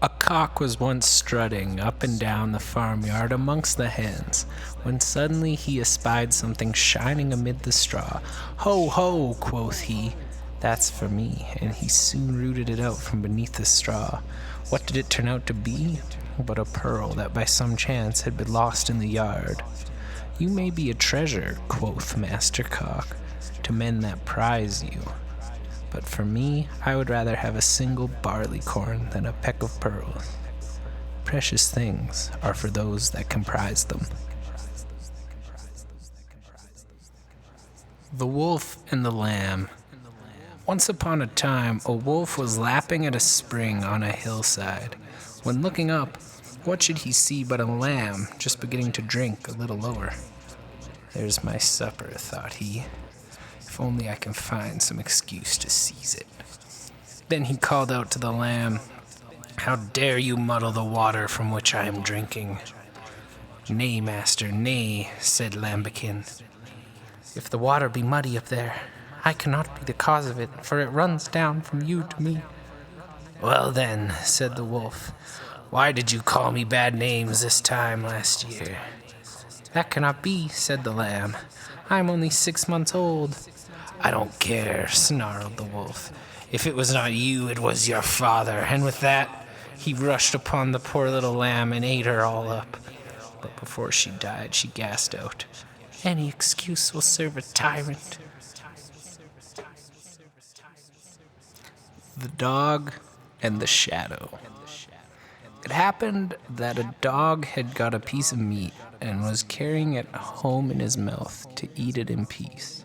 A cock was once strutting up and down the farmyard amongst the hens, when suddenly he espied something shining amid the straw. "Ho, ho," quoth he, "that's for me," and he soon rooted it out from beneath the straw. What did it turn out to be? But a pearl that by some chance had been lost in the yard. "You may be a treasure," quoth Master Cock, "to men that prize you. But for me, I would rather have a single barley corn than a peck of pearls. Precious things are for those that comprise them." The Wolf and the Lamb. Once upon a time, a wolf was lapping at a spring on a hillside. When looking up, what should he see but a lamb just beginning to drink a little lower? "There's my supper," thought he. "If only I can find some excuse to seize it." Then he called out to the lamb, "How dare you muddle the water from which I am drinking?" "Nay, master, nay," said Lambikin. "If the water be muddy up there, I cannot be the cause of it, for it runs down from you to me." "Well then," said the wolf, "why did you call me bad names this time last year?" "That cannot be," said the lamb. "I am only 6 months old." "I don't care," snarled the wolf. "If it was not you, it was your father." And with that, he rushed upon the poor little lamb and ate her all up. But before she died, she gasped out, "Any excuse will serve a tyrant." The Dog and the Shadow. It happened that a dog had got a piece of meat and was carrying it home in his mouth to eat it in peace.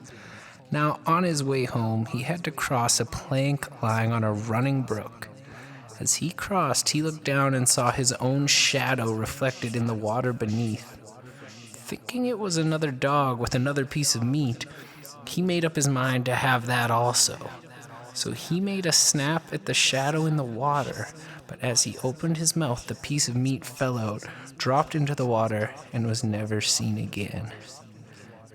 Now, on his way home, he had to cross a plank lying on a running brook. As he crossed, he looked down and saw his own shadow reflected in the water beneath. Thinking it was another dog with another piece of meat, he made up his mind to have that also. So he made a snap at the shadow in the water, but as he opened his mouth, the piece of meat fell out, dropped into the water, and was never seen again.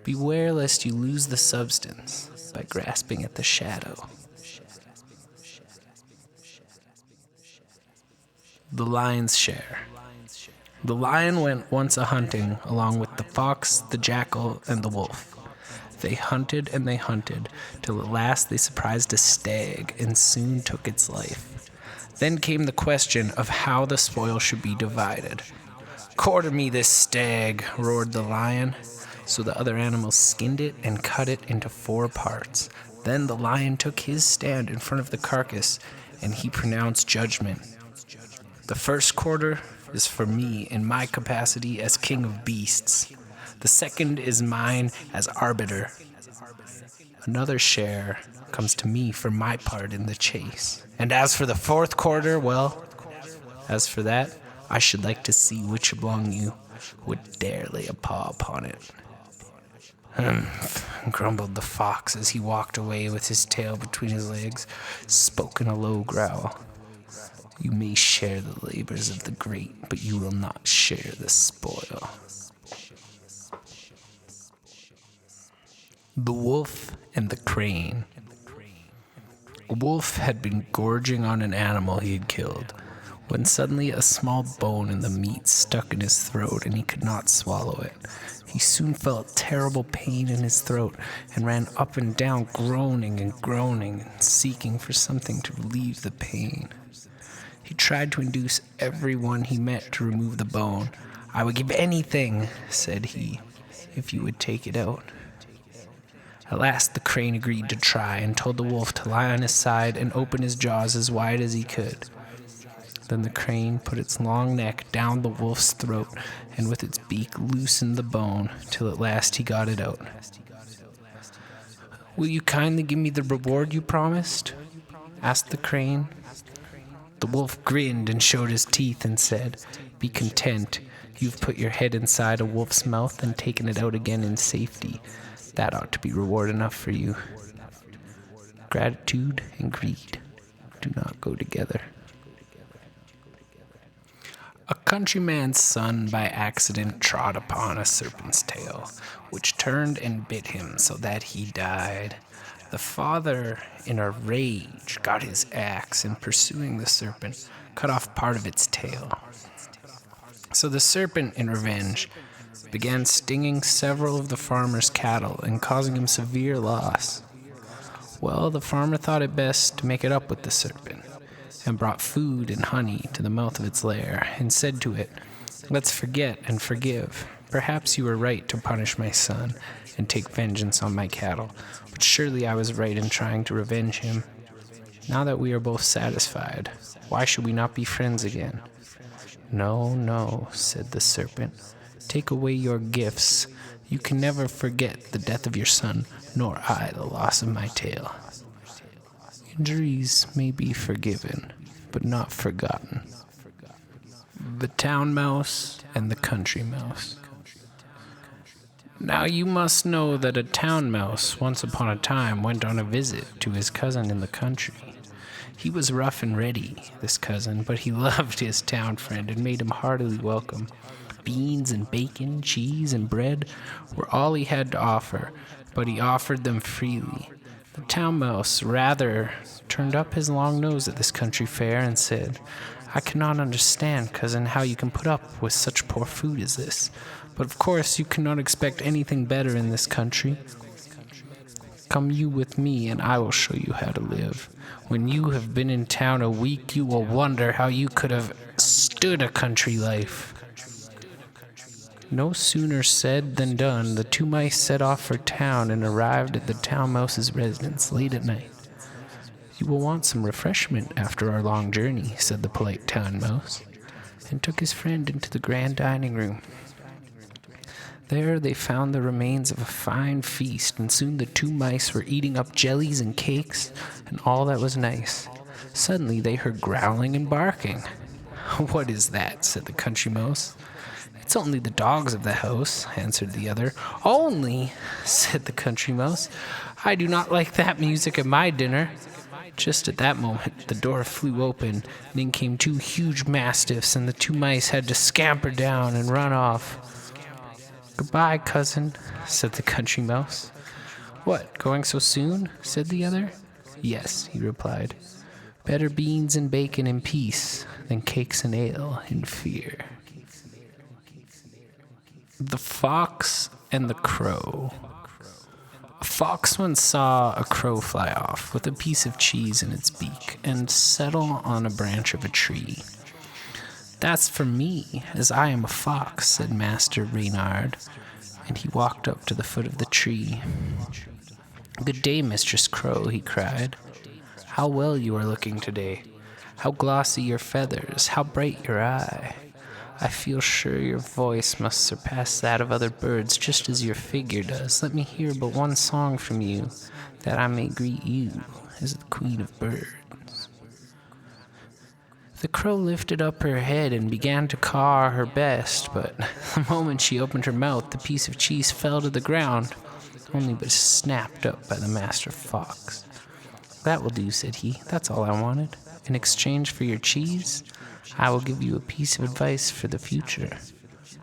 Beware lest you lose the substance by grasping at the shadow. The Lion's Share. The lion went once a-hunting along with the fox, the jackal, and the wolf. They hunted and they hunted, till at last they surprised a stag and soon took its life. Then came the question of how the spoil should be divided. "Quarter me this stag," roared the lion. So the other animals skinned it and cut it into 4 parts. Then the lion took his stand in front of the carcass, and he pronounced judgment. "The first quarter is for me in my capacity as king of beasts. The second is mine as arbiter. Another share comes to me for my part in the chase. And as for the 4th quarter, well, as for that, I should like to see which among you would dare lay a paw upon it." "Humph," grumbled the fox as he walked away with his tail between his legs, spoke in a low growl. "You may share the labors of the great, but you will not share the spoil." The Wolf and the Crane. A wolf had been gorging on an animal he had killed, when suddenly a small bone in the meat stuck in his throat and he could not swallow it. He soon felt terrible pain in his throat and ran up and down groaning and seeking for something to relieve the pain. He tried to induce everyone he met to remove the bone. "I would give anything," said he, "if you would take it out." At last the crane agreed to try and told the wolf to lie on his side and open his jaws as wide as he could. Then the crane put its long neck down the wolf's throat and with its beak loosened the bone till at last he got it out. "Will you kindly give me the reward you promised?" asked the crane. The wolf grinned and showed his teeth and said, "Be content. You've put your head inside a wolf's mouth and taken it out again in safety. That ought to be reward enough for you. Gratitude and greed do not go together." A countryman's son by accident trod upon a serpent's tail, which turned and bit him so that he died. The father, in a rage, got his axe and, pursuing the serpent, cut off part of its tail. So the serpent, in revenge, began stinging several of the farmer's cattle and causing him severe loss. Well, the farmer thought it best to make it up with the serpent, and brought food and honey to the mouth of its lair, and said to it, "Let's forget and forgive. Perhaps you were right to punish my son and take vengeance on my cattle, but surely I was right in trying to revenge him. Now that we are both satisfied, why should we not be friends again?" "No, no," said the serpent. "Take away your gifts. You can never forget the death of your son, nor I the loss of my tail. Injuries may be forgiven, but not forgotten." The Town Mouse and the Country Mouse. Now you must know that a town mouse once upon a time went on a visit to his cousin in the country. He was rough and ready, this cousin, but he loved his town friend and made him heartily welcome. Beans and bacon, cheese and bread were all he had to offer, but he offered them freely. The town mouse rather turned up his long nose at this country fare and said, "I cannot understand, cousin, how you can put up with such poor food as this. But of course you cannot expect anything better in this country. Come you with me, and I will show you how to live. When you have been in town a week, you will wonder how you could have stood a country life." No sooner said than done. The two mice set off for town and arrived at the town mouse's residence late at night. "You will want some refreshment after our long journey," said the polite town mouse, and took his friend into the grand dining room. There they found the remains of a fine feast, and soon the two mice were eating up jellies and cakes and all that was nice. Suddenly they heard growling and barking. "What is that?" said the country mouse. "It's only the dogs of the house," answered the other. "Only?" said the country mouse. "I do not like that music at my dinner." Just at that moment, the door flew open, and in came two huge mastiffs, and the two mice had to scamper down and run off. "Goodbye, cousin," said the country mouse. "What, going so soon?" said the other. "Yes," he replied. "Better beans and bacon in peace than cakes and ale in fear." The Fox and the Crow. A fox once saw a crow fly off with a piece of cheese in its beak and settle on a branch of a tree. "That's for me, as I am a fox," said Master Reynard, and he walked up to the foot of the tree. "Good day, Mistress Crow," he cried. "How well you are looking today. How glossy your feathers, how bright your eye. I feel sure your voice must surpass that of other birds, just as your figure does. Let me hear but one song from you, that I may greet you as the queen of birds." The crow lifted up her head and began to caw her best, but the moment she opened her mouth, the piece of cheese fell to the ground, only but snapped up by the master fox. "That will do," said he. "That's all I wanted. In exchange for your cheese, I will give you a piece of advice for the future.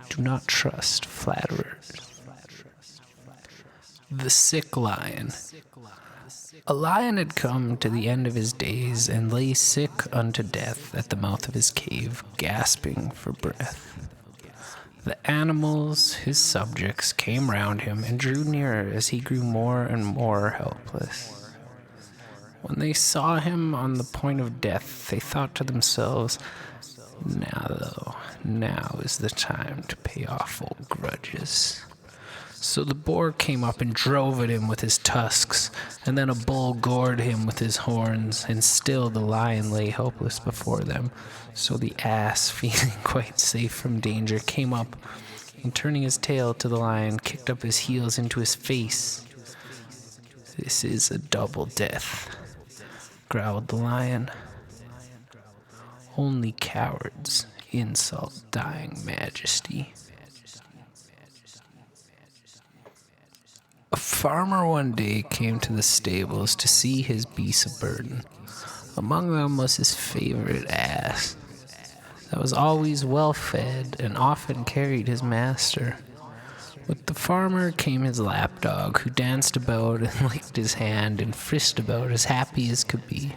Do not trust flatterers." The Sick Lion. A lion had come to the end of his days and lay sick unto death at the mouth of his cave, gasping for breath. The animals, his subjects, came round him and drew nearer as he grew more and more helpless. When they saw him on the point of death, they thought to themselves, now is the time to pay off old grudges." So the boar came up and drove at him with his tusks, and then a bull gored him with his horns, and still the lion lay helpless before them. So the ass, feeling quite safe from danger, came up, and turning his tail to the lion, kicked up his heels into his face. "This is a double death," growled the lion. "Only cowards insult dying majesty." A farmer one day came to the stables to see his beasts of burden. Among them was his favorite ass, that was always well fed and often carried his master. With the farmer came his lapdog, who danced about and licked his hand and frisked about as happy as could be.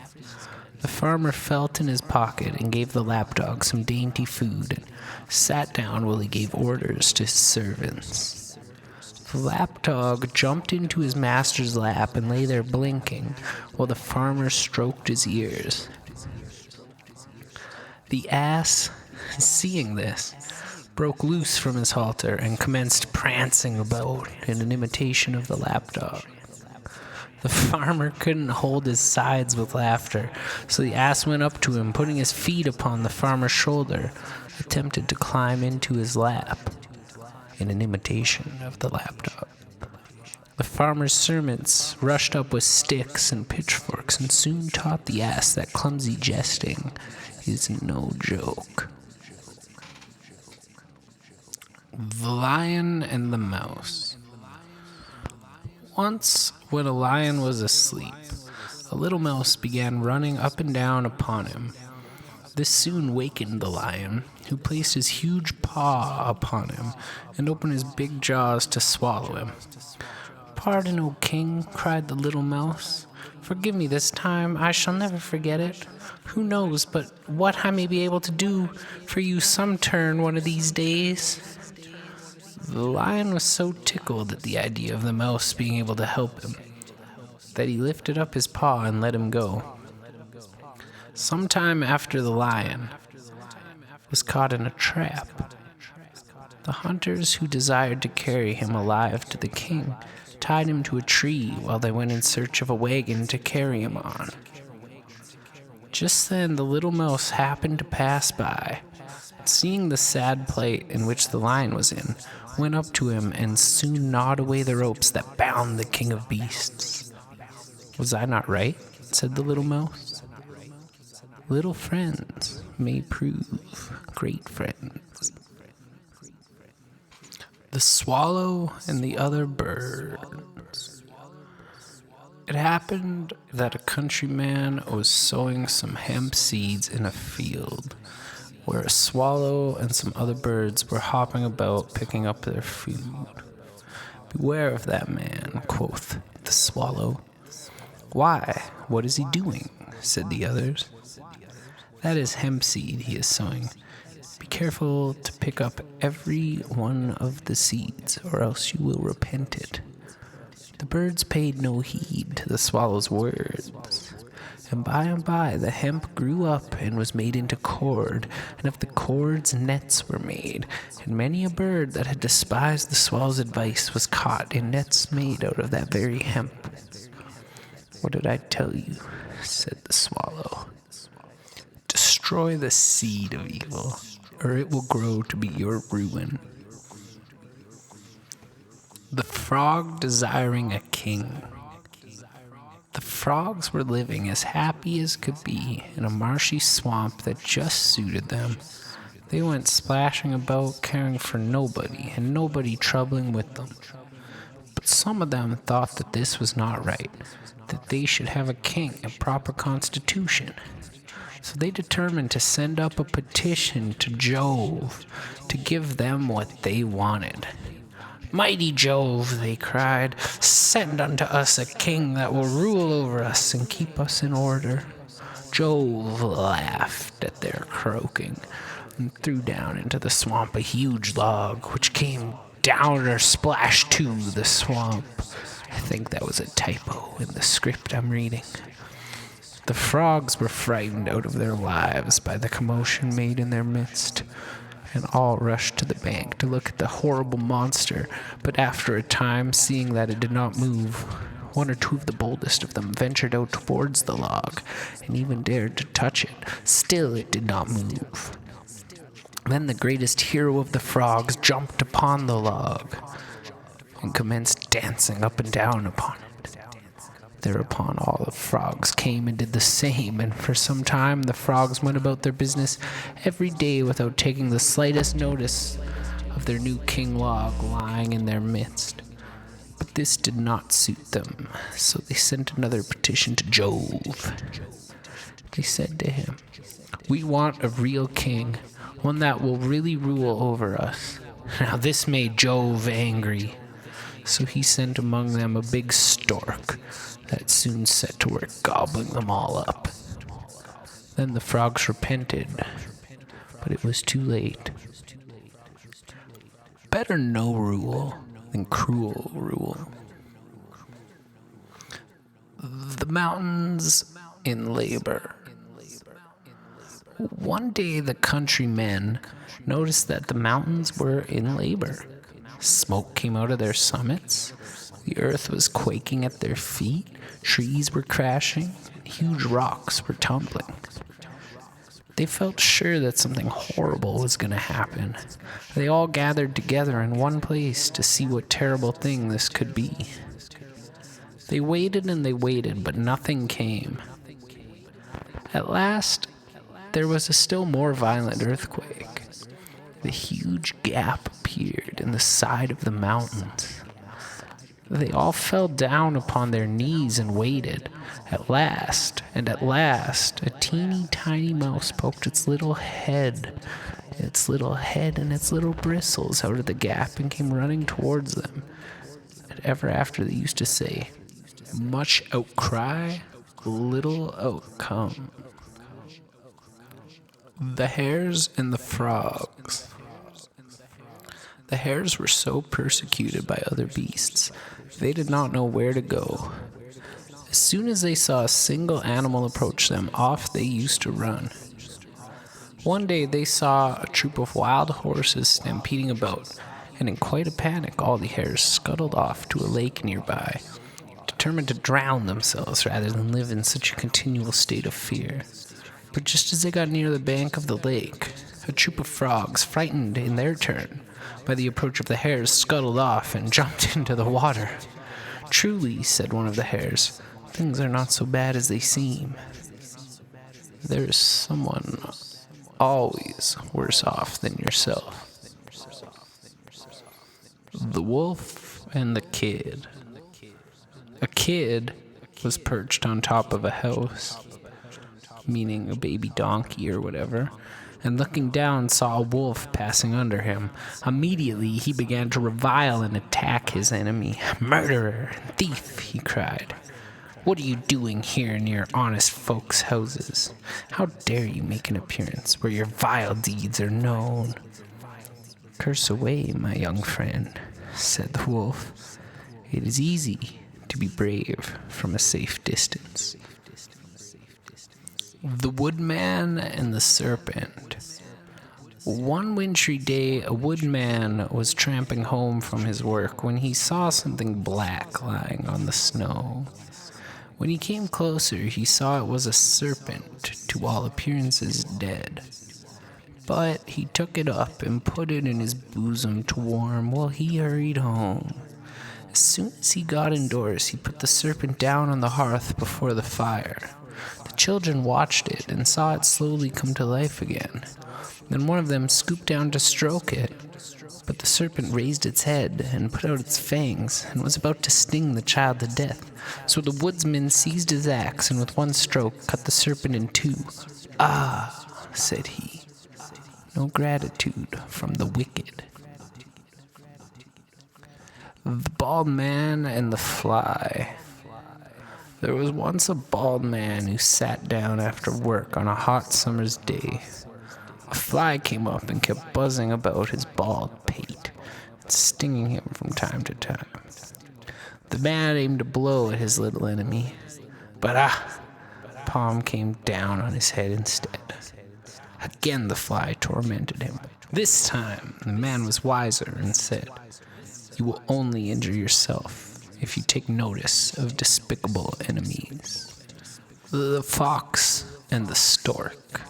The farmer felt in his pocket and gave the lapdog some dainty food and sat down while he gave orders to his servants. The lapdog jumped into his master's lap and lay there blinking while the farmer stroked his ears. The ass, seeing this, broke loose from his halter and commenced prancing about in an imitation of the lapdog. The farmer couldn't hold his sides with laughter, so the ass went up to him, putting his feet upon the farmer's shoulder, attempted to climb into his lap in an imitation of the lapdog. The farmer's servants rushed up with sticks and pitchforks and soon taught the ass that clumsy jesting is no joke. The Lion and the Mouse. Once, when a lion was asleep, a little mouse began running up and down upon him. This soon wakened the lion, who placed his huge paw upon him and opened his big jaws to swallow him. "Pardon, O king," cried the little mouse. "Forgive me this time. I shall never forget it. Who knows but what I may be able to do for you some turn one of these days?" The lion was so tickled at the idea of the mouse being able to help him that he lifted up his paw and let him go. Some time after, the lion was caught in a trap. The hunters who desired to carry him alive to the king tied him to a tree while they went in search of a wagon to carry him on. Just then the little mouse happened to pass by. Seeing the sad plight in which the lion was in, went up to him and soon gnawed away the ropes that bound the king of beasts. "Was I not right?" said the little mouse. "Little friends may prove great friends." The Swallow and the Other Birds. It happened that a countryman was sowing some hemp seeds in a field, where a swallow and some other birds were hopping about picking up their food. "Beware of that man," quoth the swallow. "Why, what is he doing?" said the others. "That is hemp seed he is sowing. Be careful to pick up every one of the seeds, or else you will repent it." The birds paid no heed to the swallow's words. And by the hemp grew up and was made into cord, and of the cords nets were made, and many a bird that had despised the swallow's advice was caught in nets made out of that very hemp. "What did I tell you?" said the swallow. "Destroy the seed of evil, or it will grow to be your ruin." The Frog Desiring a King. The frogs were living as happy as could be in a marshy swamp that just suited them. They went splashing about, caring for nobody, and nobody troubling with them. But some of them thought that this was not right, that they should have a king and proper constitution. So they determined to send up a petition to Jove to give them what they wanted. "Mighty Jove," they cried, "send unto us a king that will rule over us and keep us in order." Jove laughed at their croaking and threw down into the swamp a huge log, which came down or splashed to the swamp. I think that was a typo in the script I'm reading. The frogs were frightened out of their lives by the commotion made in their midst, and all rushed to the bank to look at the horrible monster, but after a time, seeing that it did not move, one or two of the boldest of them ventured out towards the log, and even dared to touch it. Still it did not move. Then the greatest hero of the frogs jumped upon the log, and commenced dancing up and down upon it. Thereupon all the frogs came and did the same, and for some time the frogs went about their business every day without taking the slightest notice of their new king log lying in their midst. But this did not suit them, so they sent another petition to Jove. They said to him, "We want a real king, one that will really rule over us. Now this made Jove angry, so he sent among them a big stork that soon set to work gobbling them all up. Then the frogs repented, but it was too late. Better no rule than cruel rule. The mountains in labor. One day the countrymen noticed that the mountains were in labor. Smoke came out of their summits. The earth was quaking at their feet. Trees were crashing. Huge rocks were tumbling. They felt sure that something horrible was going to happen. They all gathered together in one place to see what terrible thing this could be. They waited and they waited, but nothing came. At last, there was a still more violent earthquake. The huge gap appeared in the side of the mountains. They all fell down upon their knees and waited. At last, a teeny tiny mouse poked its little head and its little bristles out of the gap and came running towards them. And ever after they used to say, "Much outcry, little outcome." The hares and the frogs. The hares were so persecuted by other beasts, they did not know where to go. As soon as they saw a single animal approach them, off they used to run. One day they saw a troop of wild horses stampeding about, and in quite a panic all the hares scuttled off to a lake nearby, determined to drown themselves rather than live in such a continual state of fear. But just as they got near the bank of the lake, a troop of frogs, frightened in their turn by the approach of the hares, scuttled off and jumped into the water. "Truly," said one of the hares, "things are not so bad as they seem. There is someone always worse off than yourself." The wolf and the kid. A kid was perched on top of a house, meaning a baby donkey or whatever, and looking down saw a wolf passing under him. Immediately he began to revile and attack his enemy. "Murderer and thief," he cried. "What are you doing here near honest folks' houses? How dare you make an appearance where your vile deeds are known?" "Curse away, my young friend," said the wolf. "It is easy to be brave from a safe distance." The Woodman and the Serpent. One wintry day, a woodman was tramping home from his work when he saw something black lying on the snow. When he came closer, he saw it was a serpent, to all appearances dead. But he took it up and put it in his bosom to warm while he hurried home. As soon as he got indoors, he put the serpent down on the hearth before the fire. The children watched it and saw it slowly come to life again. Then one of them scooped down to stroke it, but the serpent raised its head and put out its fangs and was about to sting the child to death. So the woodsman seized his axe and with one stroke cut the serpent in two. "Ah," said he, "no gratitude from the wicked." The Bald Man and the Fly. There was once a bald man who sat down after work on a hot summer's day. A fly came up and kept buzzing about his bald pate and stinging him from time to time. The man aimed a blow at his little enemy, but palm came down on his head instead. Again the fly tormented him. This time the man was wiser and said, "You will only injure yourself if you take notice of despicable enemies." The Fox and the Stork.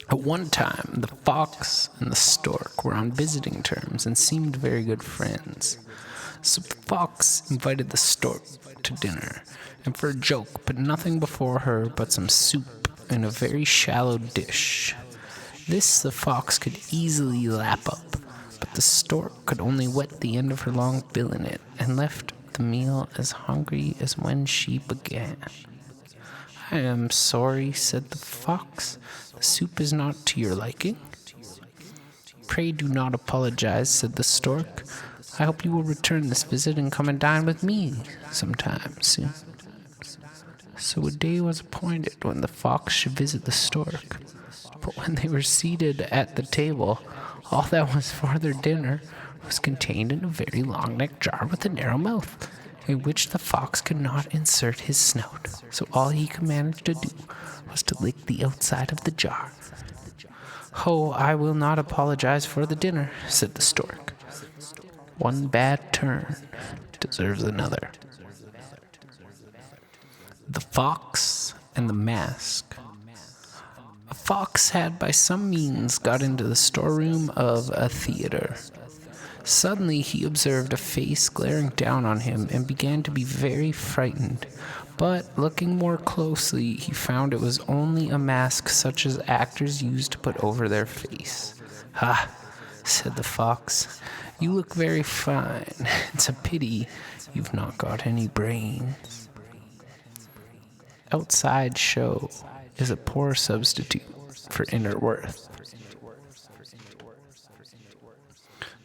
At one time, the fox and the stork were on visiting terms and seemed very good friends. So the fox invited the stork to dinner, and for a joke put nothing before her but some soup in a very shallow dish. This the fox could easily lap up, but the stork could only wet the end of her long bill in it, and left the meal as hungry as when she began. "I am sorry," said the fox, "the soup is not to your liking." "Pray do not apologize," said the stork. "I hope you will return this visit and come and dine with me sometime soon." So a day was appointed when the fox should visit the stork. But when they were seated at the table, all that was for their dinner was contained in a very long-necked jar with a narrow mouth, in which the fox could not insert his snout. So all he could manage to do was to lick the outside of the jar. "Oh, I will not apologize for the dinner," said the stork. "One bad turn deserves another." The Fox and the Mask. A fox had by some means got into the storeroom of a theater. Suddenly he observed a face glaring down on him and began to be very frightened. But looking more closely, he found it was only a mask such as actors use to put over their face. "Ha," said the fox, "you look very fine. It's a pity you've not got any brains." Outside show is a poor substitute for inner worth.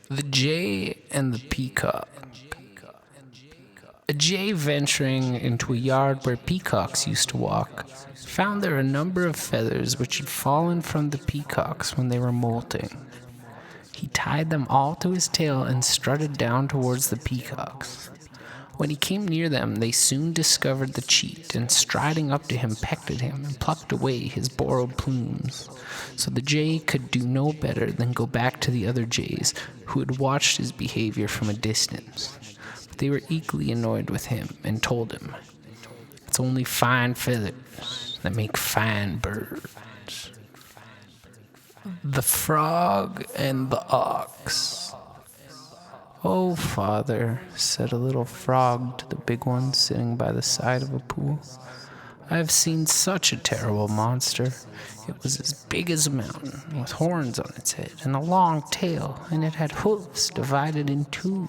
The Jay and the Peacock. A jay, venturing into a yard where peacocks used to walk, found there a number of feathers which had fallen from the peacocks when they were molting. He tied them all to his tail and strutted down towards the peacocks. When he came near them, they soon discovered the cheat, and striding up to him, pecked at him and plucked away his borrowed plumes. So the jay could do no better than go back to the other jays, who had watched his behavior from a distance. But they were equally annoyed with him, and told him, "It's only fine feathers that make fine birds." The Frog and the Ox. "Oh, father," said a little frog to the big one sitting by the side of a pool, "I have seen such a terrible monster. It was as big as a mountain, with horns on its head and a long tail, and it had hoofs divided in two."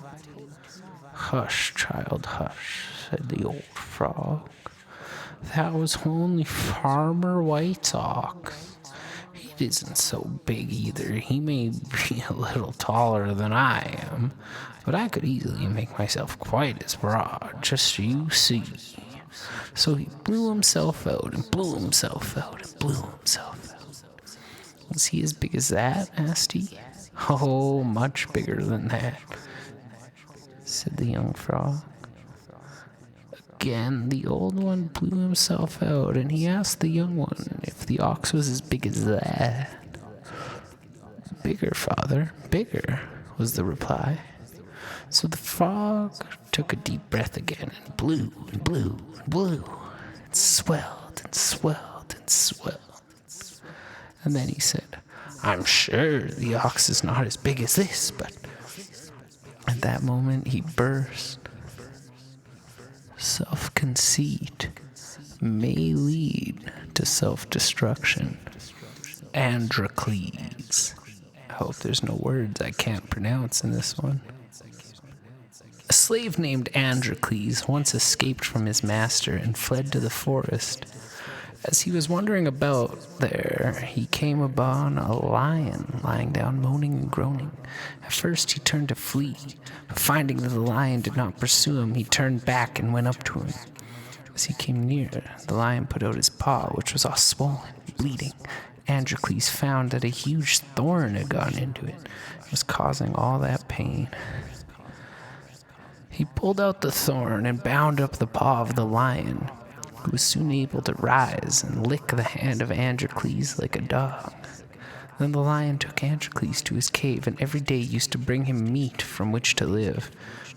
"Hush, child, hush," said the old frog. "That was only Farmer White's ox. He isn't so big either. He may be a little taller than I am, but I could easily make myself quite as broad, just so you see." So he blew himself out and blew himself out and blew himself out. "Was he as big as that?" asked he. "Oh, much bigger than that," said the young frog. Again, the old one blew himself out, and he asked the young one if the ox was as big as that. "Bigger, father, bigger," was the reply. So the frog took a deep breath again, and blew and blew and blew. It swelled and swelled and swelled. And then he said, "I'm sure the ox is not as big as this," but at that moment he burst. Self-conceit may lead to self-destruction. Androcles. I hope there's no words I can't pronounce in this one. A slave named Androcles once escaped from his master and fled to the forest. As he was wandering about there, he came upon a lion lying down moaning and groaning. At first he turned to flee, but finding that the lion did not pursue him, he turned back and went up to him. As he came near, the lion put out his paw, which was all swollen and bleeding. Androcles found that a huge thorn had gotten into it and was causing all that pain. He pulled out the thorn and bound up the paw of the lion, who was soon able to rise and lick the hand of Androcles like a dog. Then the lion took Androcles to his cave, and every day used to bring him meat from which to live.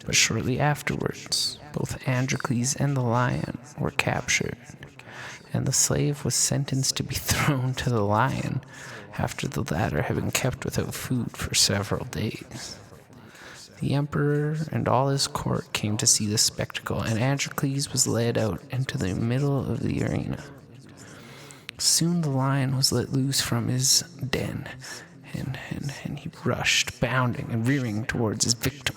But shortly afterwards, both Androcles and the lion were captured, and the slave was sentenced to be thrown to the lion after the latter had been kept without food for several days. The emperor and all his court came to see the spectacle, and Androcles was led out into the middle of the arena. Soon the lion was let loose from his den, and he rushed, bounding and rearing towards his victim.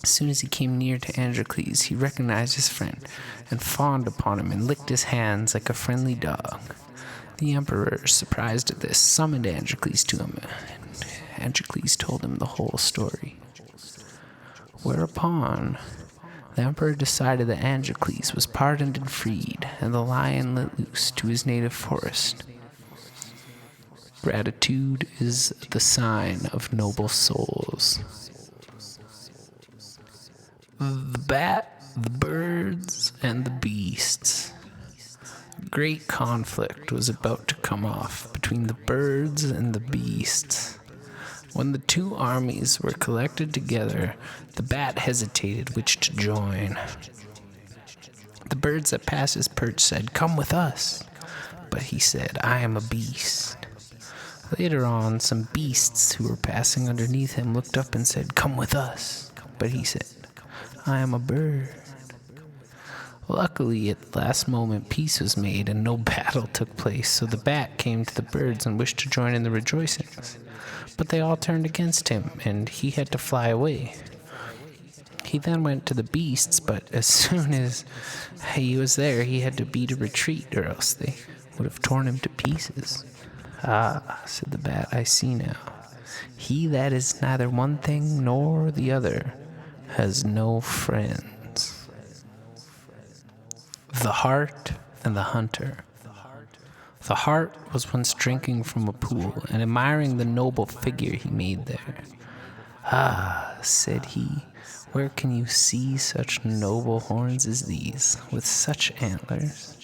As soon as he came near to Androcles, he recognized his friend, and fawned upon him and licked his hands like a friendly dog. The emperor, surprised at this, summoned Androcles to him, and Androcles told him the whole story. Whereupon, the emperor decided that Androcles was pardoned and freed, and the lion let loose to his native forest. Gratitude is the sign of noble souls. The bat, the birds, and the beasts. Great conflict was about to come off between the birds and the beasts. When the two armies were collected together, the bat hesitated which to join. The birds that passed his perch said, "Come with us." But he said, "I am a beast." Later on, some beasts who were passing underneath him looked up and said, "Come with us." But he said, "I am a bird." Luckily, at the last moment, peace was made and no battle took place, so the bat came to the birds and wished to join in the rejoicings. But they all turned against him, and he had to fly away. He then went to the beasts, but as soon as he was there, he had to beat a retreat, or else they would have torn him to pieces. "Ah," said the bat, "I see now. He that is neither one thing nor the other has no friends." The Hart and the Hunter. The hart was once drinking from a pool and admiring the noble figure he made there. "Ah," said he, "where can you see such noble horns as these, with such antlers?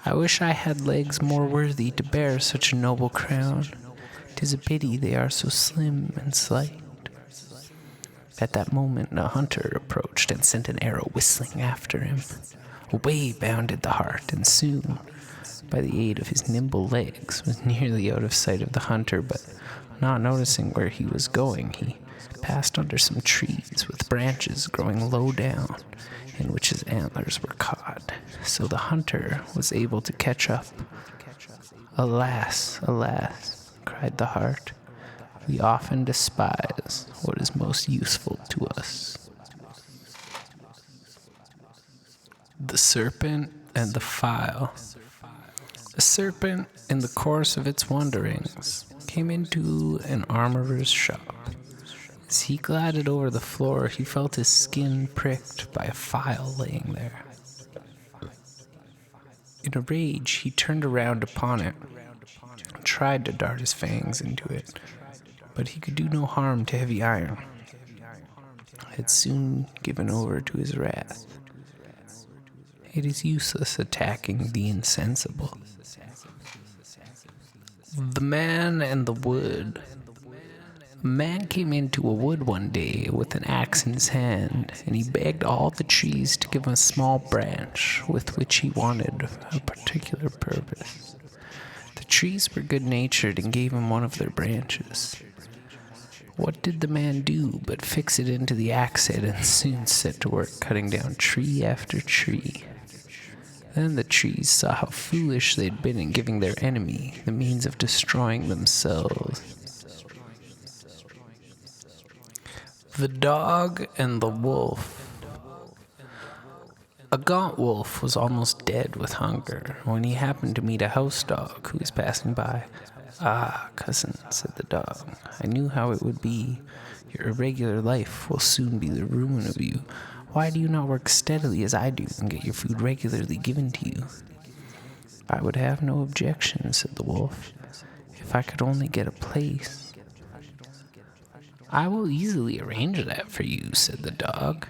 I wish I had legs more worthy to bear such a noble crown. 'Tis a pity they are so slim and slight." At that moment a hunter approached and sent an arrow whistling after him. Away bounded the hart, and soon, by the aid of his nimble legs, was nearly out of sight of the hunter, but not noticing where he was going, he passed under some trees with branches growing low down, in which his antlers were caught, so the hunter was able to catch up. "Alas, alas," cried the hart, "we often despise what is most useful to us." The Serpent and the File. A serpent, in the course of its wanderings, came into an armorer's shop. As he glided over the floor, he felt his skin pricked by a file laying there. In a rage, he turned around upon it and tried to dart his fangs into it, but he could do no harm to heavy iron. It had soon given over to his wrath. It is useless attacking the insensible. The Man and the Wood. A man came into a wood one day with an axe in his hand, and he begged all the trees to give him a small branch with which he wanted a particular purpose. The trees were good-natured and gave him one of their branches. What did the man do but fix it into the axe head and soon set to work cutting down tree after tree. Then the trees saw how foolish they had been in giving their enemy the means of destroying themselves. The Dog and the Wolf. A gaunt wolf was almost dead with hunger when he happened to meet a house dog who was passing by. "Ah, cousin," said the dog, "I knew how it would be. Your irregular life will soon be the ruin of you. Why do you not work steadily as I do and get your food regularly given to you?" "I would have no objection," said the wolf, "if I could only get a place." "I will easily arrange that for you," said the dog.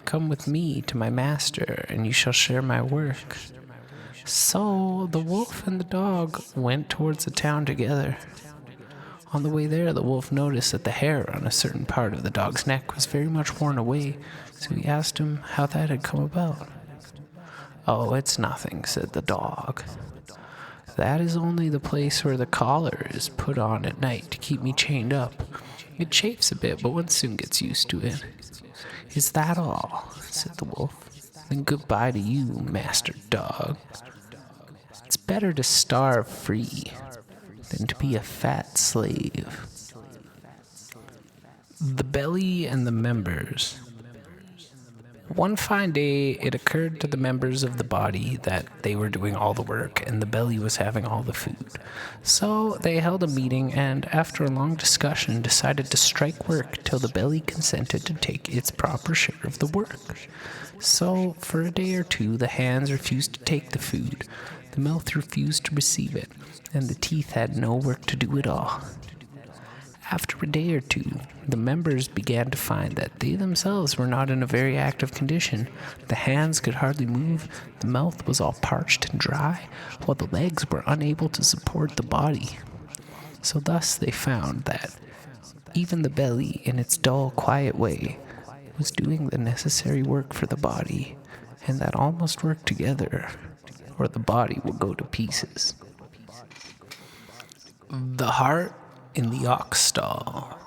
"Come with me to my master, and you shall share my work." So the wolf and the dog went towards the town together. On the way there, the wolf noticed that the hair on a certain part of the dog's neck was very much worn away, so he asked him how that had come about. "Oh, it's nothing," said the dog. "That is only the place where the collar is put on at night to keep me chained up. It chafes a bit, but one soon gets used to it." "Is that all?" said the wolf. "Then goodbye to you, master dog. It's better to starve free than to be a fat slave." The Belly and the Members. One fine day, it occurred to the members of the body that they were doing all the work and the belly was having all the food. So they held a meeting and, after a long discussion, decided to strike work till the belly consented to take its proper share of the work. So, for a day or two, the hands refused to take the food, the mouth refused to receive it, and the teeth had no work to do at all. After a day or two, the members began to find that they themselves were not in a very active condition. The hands could hardly move, the mouth was all parched and dry, while the legs were unable to support the body. So thus they found that even the belly, in its dull, quiet way, was doing the necessary work for the body, and that all must work together, or the body will go to pieces. The heart in the ox stall.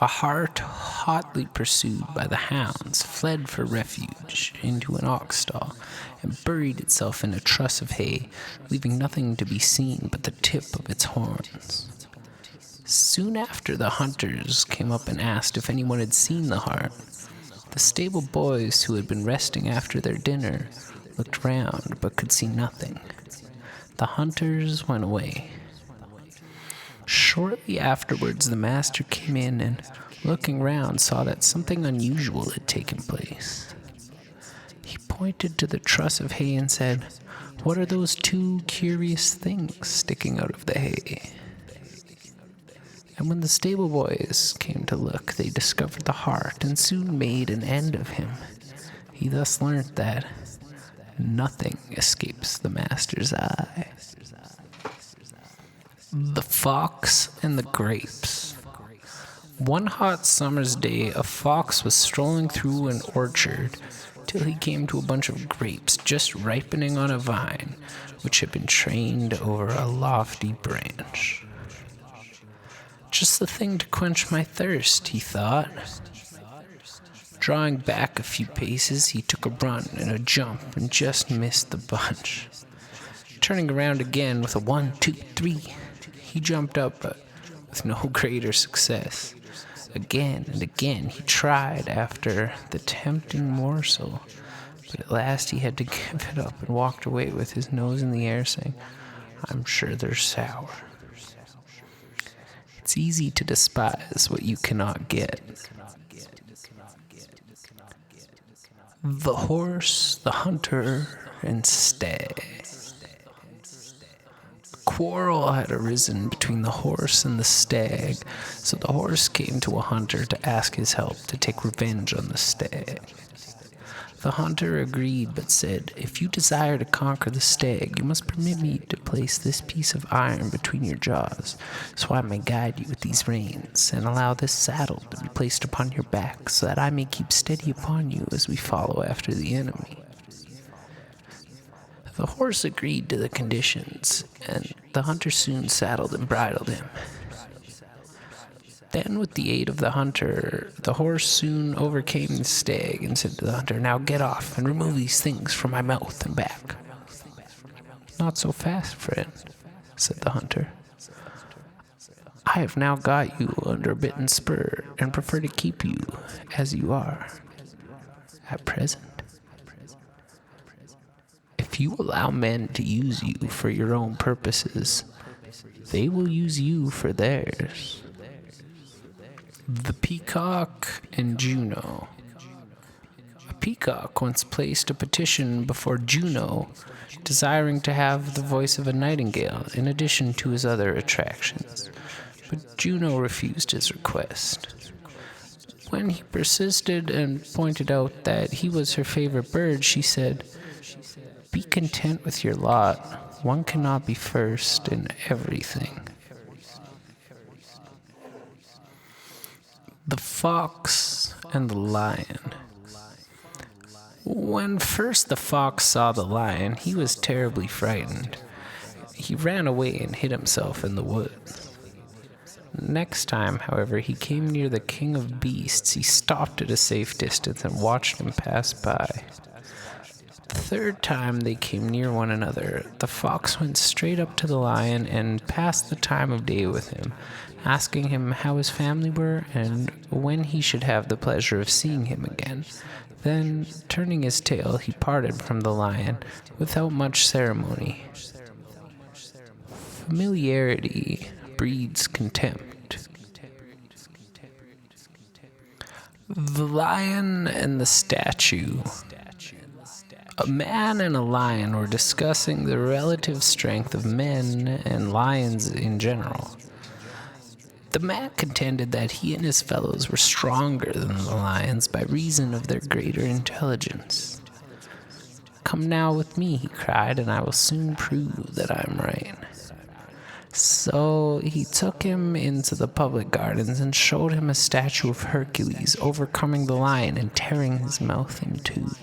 A hart, hotly pursued by the hounds, fled for refuge into an ox stall and buried itself in a truss of hay, leaving nothing to be seen but the tip of its horns. Soon after, the hunters came up and asked if anyone had seen the hart. The stable boys, who had been resting after their dinner, looked round but could see nothing. The hunters went away. Shortly afterwards, the master came in and, looking round, saw that something unusual had taken place. He pointed to the truss of hay and said, "What are those two curious things sticking out of the hay?" And when the stable boys came to look, they discovered the hart and soon made an end of him. He thus learnt that nothing escapes the master's eye. The Fox and the Grapes. One hot summer's day, a fox was strolling through an orchard till he came to a bunch of grapes just ripening on a vine, which had been trained over a lofty branch. "Just the thing to quench my thirst," he thought. Drawing back a few paces, he took a run and a jump and just missed the bunch. Turning around again with a 1, 2, 3, he jumped up, but with no greater success. Again and again he tried after the tempting morsel, but at last he had to give it up and walked away with his nose in the air, saying, "I'm sure they're sour." It's easy to despise what you cannot get. The Horse, the Hunter, and Stag. Quarrel had arisen between the horse and the stag, so the horse came to a hunter to ask his help to take revenge on the stag. The hunter agreed, but said, "If you desire to conquer the stag, you must permit me to place this piece of iron between your jaws, so I may guide you with these reins, and allow this saddle to be placed upon your back, so that I may keep steady upon you as we follow after the enemy." The horse agreed to the conditions, and the hunter soon saddled and bridled him. Then, with the aid of the hunter, the horse soon overcame the stag and said to the hunter, "Now get off and remove these things from my mouth and back." "Not so fast, friend," said the hunter. "I have now got you under a bit and spur, and prefer to keep you as you are at present. If you allow men to use you for your own purposes, they will use you for theirs." The Peacock and Juno. A peacock once placed a petition before Juno, desiring to have the voice of a nightingale in addition to his other attractions, but Juno refused his request. When he persisted and pointed out that he was her favorite bird, she said, "Be content with your lot. One cannot be first in everything." The Fox and the Lion. When first the fox saw the lion, he was terribly frightened. He ran away and hid himself in the woods. Next time, however, he came near the king of beasts, he stopped at a safe distance and watched him pass by. The third time they came near one another, the fox went straight up to the lion and passed the time of day with him, asking him how his family were and when he should have the pleasure of seeing him again. Then, turning his tail, he parted from the lion without much ceremony. Familiarity breeds contempt. The Lion and the Statue. A man and a lion were discussing the relative strength of men and lions in general. The man contended that he and his fellows were stronger than the lions by reason of their greater intelligence. "Come now with me," he cried, "and I will soon prove that I am right." So he took him into the public gardens and showed him a statue of Hercules overcoming the lion and tearing his mouth in two.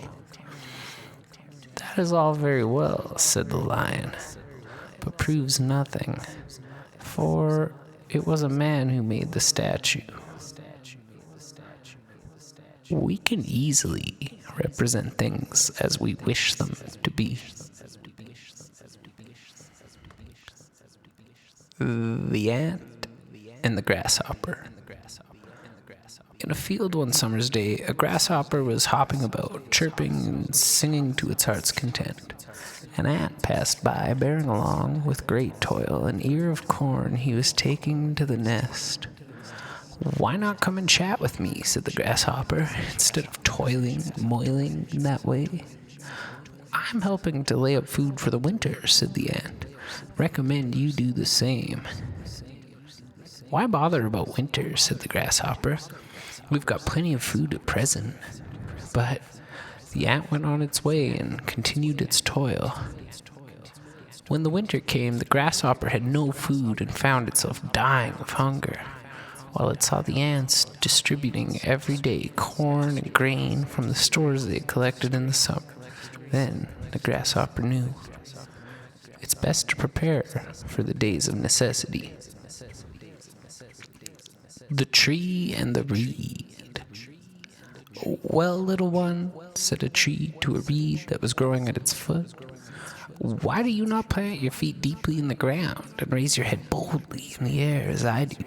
"That is all very well," said the lion, "but proves nothing, for it was a man who made the statue. We can easily represent things as we wish them to be." The Ant and the Grasshopper. In a field one summer's day, a grasshopper was hopping about, chirping and singing to its heart's content. An ant passed by, bearing along, with great toil, an ear of corn he was taking to the nest. "Why not come and chat with me," said the grasshopper, "instead of moiling that way?" "I'm helping to lay up food for the winter," said the ant. "Recommend you do the same." "Why bother about winter?" said the grasshopper. "We've got plenty of food at present." But the ant went on its way and continued its toil. When the winter came, the grasshopper had no food and found itself dying of hunger, while it saw the ants distributing every day corn and grain from the stores they had collected in the summer. Then the grasshopper knew it's best to prepare for the days of necessity. The Tree and the Reed. "Well, little one," said a tree to a reed that was growing at its foot, "why do you not plant your feet deeply in the ground and raise your head boldly in the air as I do?"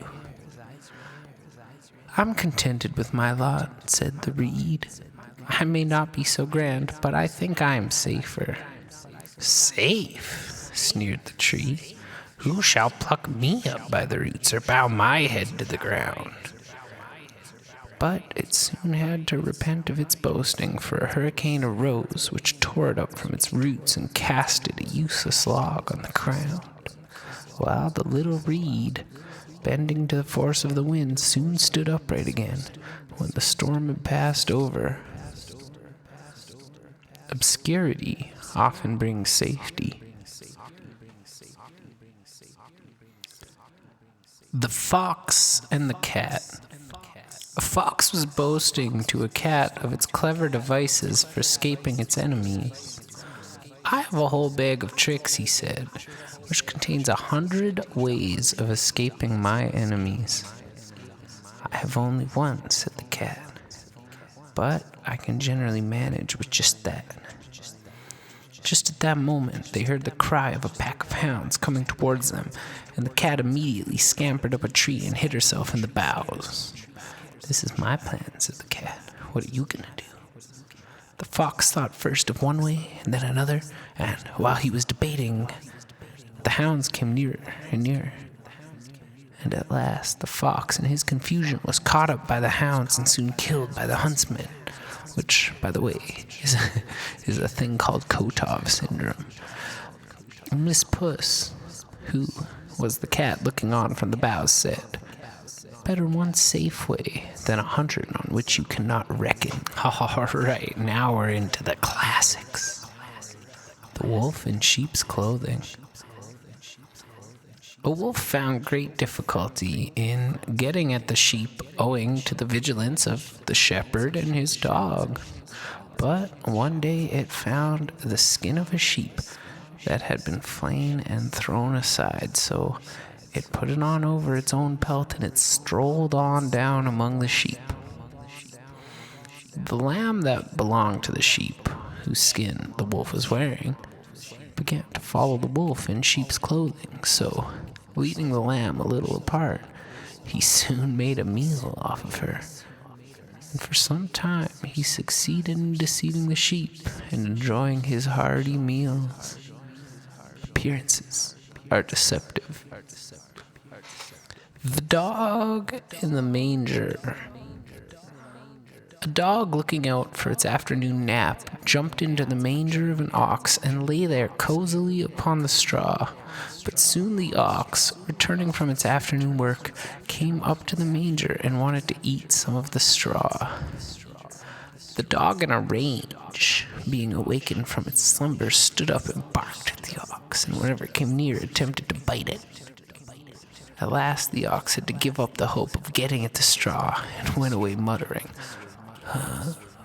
"I'm contented with my lot," said the reed. "I may not be so grand, but I think I am safer." "Safe?" sneered the tree. "Who shall pluck me up by the roots or bow my head to the ground?" But it soon had to repent of its boasting, for a hurricane arose which tore it up from its roots and cast it a useless log on the ground, while the little reed, bending to the force of the wind, soon stood upright again when the storm had passed over. Obscurity often brings safety. The Fox and the Cat. A fox was boasting to a cat of its clever devices for escaping its enemies. "I have a whole bag of tricks," he said, "which contains 100 ways of escaping my enemies." "I have only one," said the cat, "but I can generally manage with just that." Just at that moment, they heard the cry of a pack of hounds coming towards them, and the cat immediately scampered up a tree and hid herself in the boughs. "This is my plan," said the cat. "What are you gonna do?" The fox thought first of one way and then another, and while he was debating, the hounds came nearer and nearer. And at last the fox, in his confusion, was caught up by the hounds and soon killed by the huntsmen, which, by the way, is a thing called Kotov syndrome. Miss Puss, who was the cat looking on from the boughs, said, "Better one safe way than 100 on which you cannot reckon." All right, now we're into the classics. The Wolf in Sheep's Clothing. A wolf found great difficulty in getting at the sheep owing to the vigilance of the shepherd and his dog. But one day it found the skin of a sheep that had been flayed and thrown aside, so it put it on over its own pelt and it strolled on down among the sheep. The lamb that belonged to the sheep whose skin the wolf was wearing, began to follow the wolf in sheep's clothing, so, leading the lamb a little apart, he soon made a meal off of her. And for some time he succeeded in deceiving the sheep and enjoying his hearty meals. Appearances are deceptive. The dog in the manger. A dog looking out for its afternoon nap jumped into the manger of an ox and lay there cozily upon the straw. But soon the ox, returning from its afternoon work, came up to the manger and wanted to eat some of the straw. The dog in a rage, being awakened from its slumber, stood up and barked at the ox, and whenever it came near, attempted to bite it. At last the ox had to give up the hope of getting at the straw and went away muttering,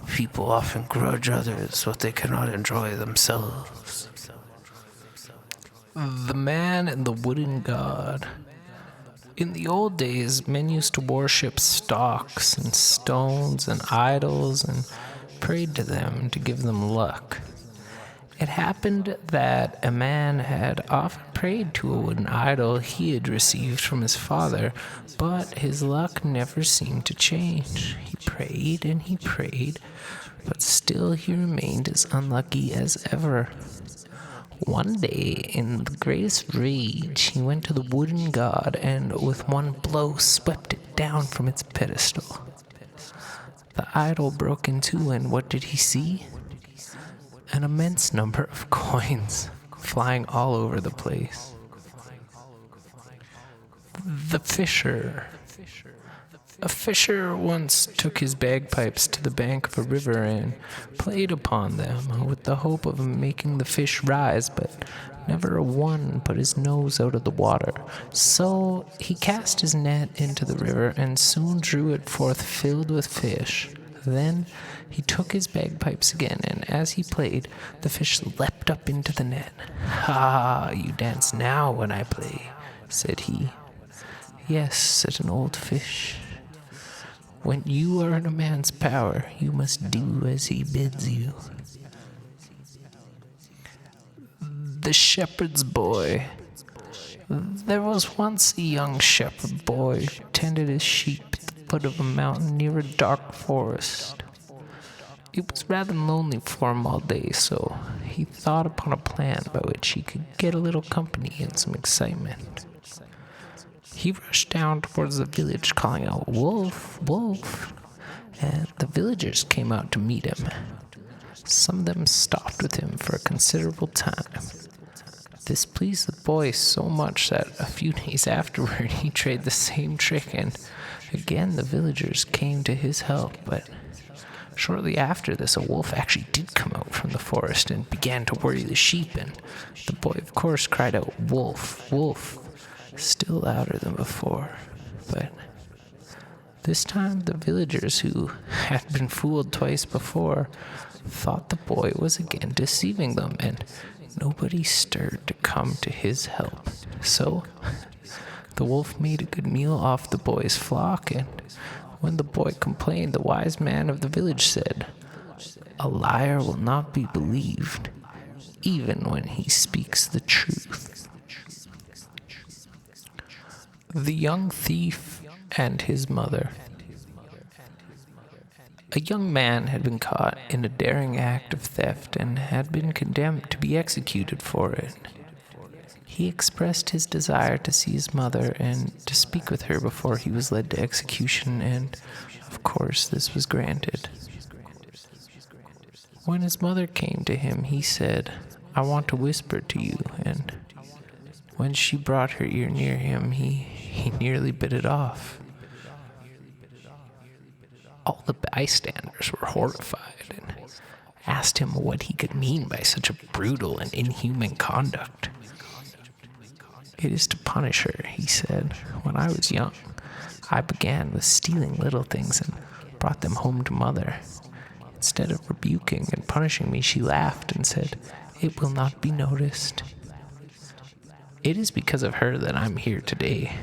"People often grudge others what they cannot enjoy themselves." The man and the wooden god. In the old days, men used to worship stocks and stones and idols and prayed to them to give them luck. It happened that a man had often prayed to a wooden idol he had received from his father, but his luck never seemed to change. He prayed and he prayed, but still he remained as unlucky as ever. One day, in the greatest rage, he went to the wooden god and with one blow swept it down from its pedestal. The idol broke in two, and what did he see? An immense number of coins flying all over the place. The fisher. A fisher once took his bagpipes to the bank of a river and played upon them with the hope of making the fish rise, but never a one put his nose out of the water. So he cast his net into the river and soon drew it forth filled with fish. Then he took his bagpipes again, and as he played, the fish leapt up into the net. "Ah, you dance now when I play," said he. "Yes," said an old fish. "When you are in a man's power, you must do as he bids you." The shepherd's boy. There was once a young shepherd boy who tended his sheep at the foot of a mountain near a dark forest. It was rather lonely for him all day, so he thought upon a plan by which he could get a little company and some excitement. He rushed down towards the village calling out, "Wolf, wolf," and the villagers came out to meet him. Some of them stopped with him for a considerable time. This pleased the boy so much that a few days afterward he tried the same trick, and again the villagers came to his help. But shortly after this, a wolf actually did come out from the forest and began to worry the sheep, and the boy of course cried out, "Wolf, wolf," still louder than before. But this time the villagers, who had been fooled twice before, thought the boy was again deceiving them, and nobody stirred to come to his help. So the wolf made a good meal off the boy's flock, and when the boy complained, the wise man of the village said, "A liar will not be believed, even when he speaks the truth." The young thief and his mother. A young man had been caught in a daring act of theft and had been condemned to be executed for it. He expressed his desire to see his mother and to speak with her before he was led to execution, and of course this was granted. When his mother came to him, he said, "I want to whisper to you," and when she brought her ear near him, he nearly bit it off. All the bystanders were horrified and asked him what he could mean by such a brutal and inhuman conduct. "It is to punish her," he said. "When I was young, I began with stealing little things and brought them home to mother. Instead of rebuking and punishing me, she laughed and said, 'It will not be noticed.' It is because of her that I'm here today."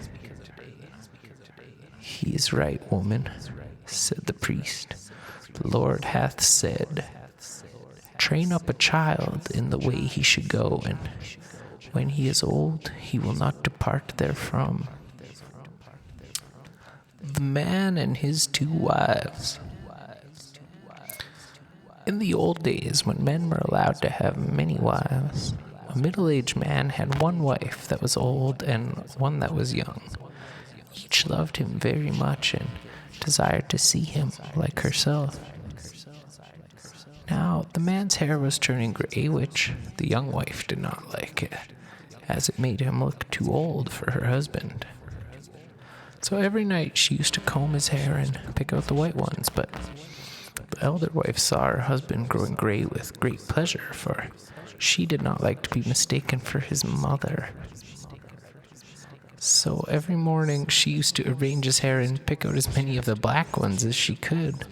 "He is right, woman," said the priest. "The Lord hath said, Train up a child in the way he should go, and when he is old, he will not depart therefrom. The Man and His Two Wives. In the old days, when men were allowed to have many wives, a middle-aged man had one wife that was old and one that was young. Each loved him very much and desired to see him like herself. Now, the man's hair was turning gray, which the young wife did not like it, as it made him look too old for her husband. So every night she used to comb his hair and pick out the white ones, but the elder wife saw her husband growing gray with great pleasure, for she did not like to be mistaken for his mother. So every morning she used to arrange his hair and pick out as many of the black ones as she could.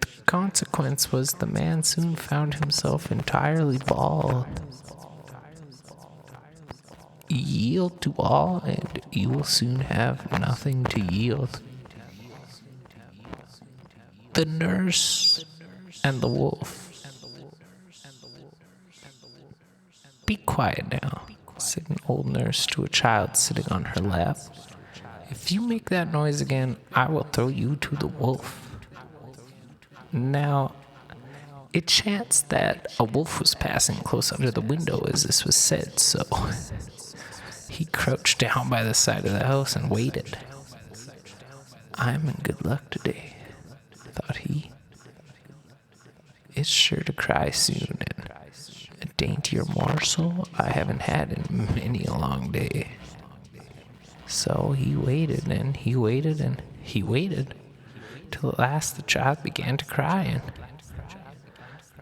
The consequence was the man soon found himself entirely bald. Yield to all, and you will soon have nothing to yield. The Nurse and the Wolf. Be quiet now, said an old nurse to a child sitting on her lap. If you make that noise again, I will throw you to the wolf. Now, it chanced that a wolf was passing close under the window as this was said, so he crouched down by the side of the house and waited. I'm in good luck today, thought he. It's sure to cry soon, and a daintier morsel I haven't had in many a long day. So he waited, and he waited, and he waited, till at last the child began to cry, and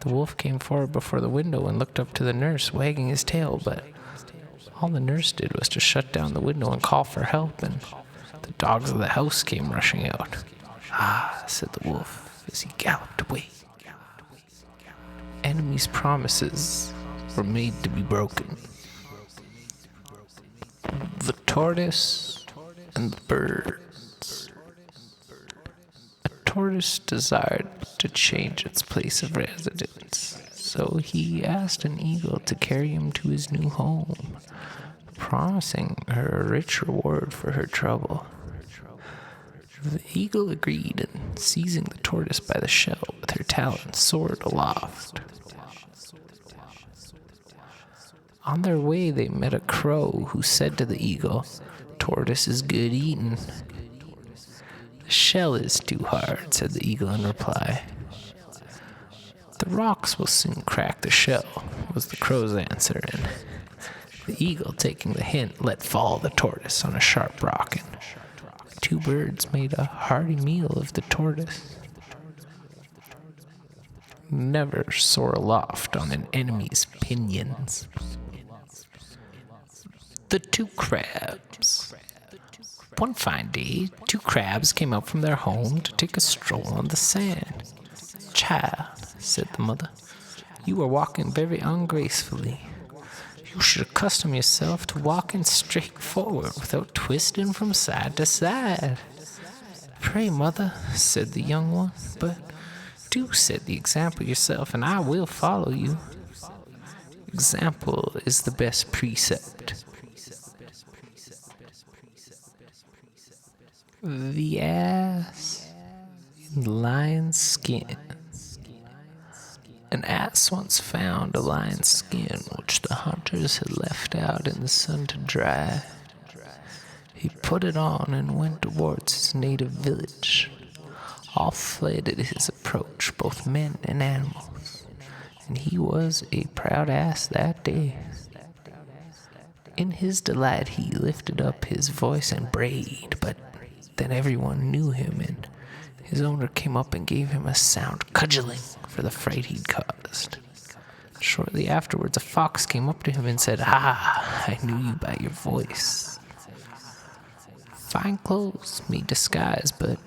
the wolf came forward before the window and looked up to the nurse, wagging his tail, but all the nurse did was to shut down the window and call for help, and the dogs of the house came rushing out. Ah, said the wolf as he galloped away. Enemies' promises were made to be broken. The tortoise and the birds. A tortoise desired to change its place of residence, so he asked an eagle to carry him to his new home, promising her a rich reward for her trouble. The eagle agreed, and seizing the tortoise by the shell with her talons, soared aloft. On their way, they met a crow who said to the eagle, "Tortoise is good eating." "The shell is too hard," said the eagle in reply. "The rocks will soon crack the shell," was the crow's answer, and the eagle, taking the hint, let fall the tortoise on a sharp rock, and the two birds made a hearty meal of the tortoise. Never soar aloft on an enemy's pinions. The Two Crabs. One fine day, two crabs came out from their home to take a stroll on the sand. "Child," said the mother, "you are walking very ungracefully. You should accustom yourself to walking straight forward without twisting from side to side." "Pray, mother," said the young one, "but do set the example yourself, and I will follow you." "Example is the best precept." The Ass in the Lion's Skin. An ass once found a lion's skin which the hunters had left out in the sun to dry. He put it on and went towards his native village. All fled at his approach, both men and animals, and he was a proud ass that day. In his delight he lifted up his voice and brayed, but then everyone knew him, and his owner came up and gave him a sound cudgeling for the fright he'd caused. Shortly afterwards, a fox came up to him and said, "Ah, I knew you by your voice. Fine clothes may disguise, but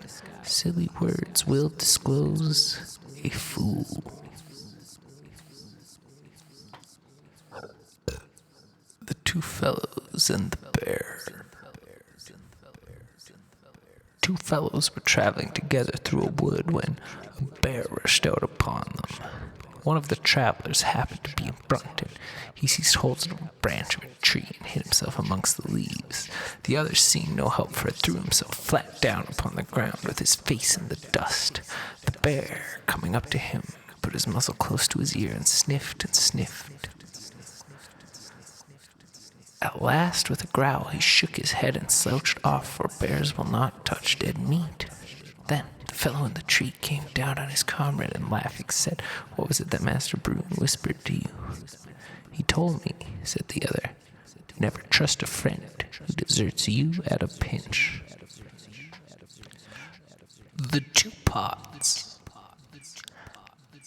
silly words will disclose a fool." The Two Fellows and the Bear. Two fellows were traveling together through a wood when a bear rushed out upon them. one of the travelers happened to be in front, and he seized hold of a branch of a tree and hid himself amongst the leaves. The other, seeing no help for it, threw himself flat down upon the ground with his face in the dust. The bear, coming up to him, put his muzzle close to his ear and sniffed and sniffed. At last, with a growl, he shook his head and slouched off, for bears will not touch dead meat. Then the fellow in the tree came down on his comrade and, laughing, said, "What was it that Master Bruin whispered to you?" "He told me," said the other, "never trust a friend who deserts you at a pinch." The two pots.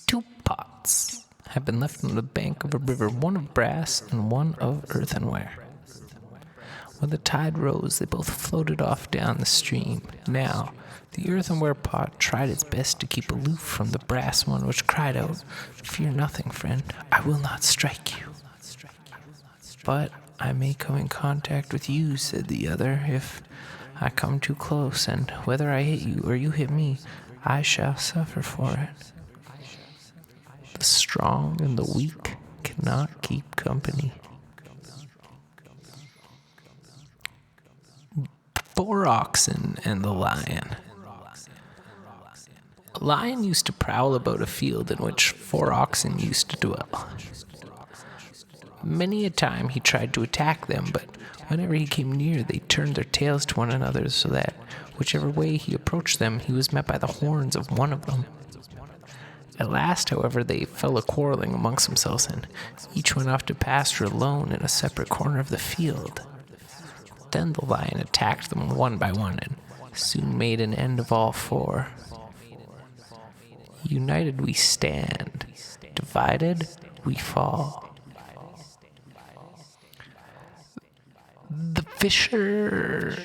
Two pots had been left on the bank of a river, one of brass and one of earthenware. When the tide rose, they both floated off down the stream. Now, the earthenware pot tried its best to keep aloof from the brass one, which cried out, "Fear nothing, friend, I will not strike you." "But I may come in contact with you," said the other, "if I come too close, and whether I hit you or you hit me, I shall suffer for it. The strong and the weak cannot keep company." Four oxen and the lion. A lion used to prowl about a field in which 4 oxen used to dwell. Many a time he tried to attack them, but whenever he came near, they turned their tails to one another, so that whichever way he approached them, he was met by the horns of one of them. At last, however, they fell a-quarreling amongst themselves, and each went off to pasture alone in a separate corner of the field. Then the lion attacked them one by one, and soon made an end of all 4. United we stand, divided we fall. The fisher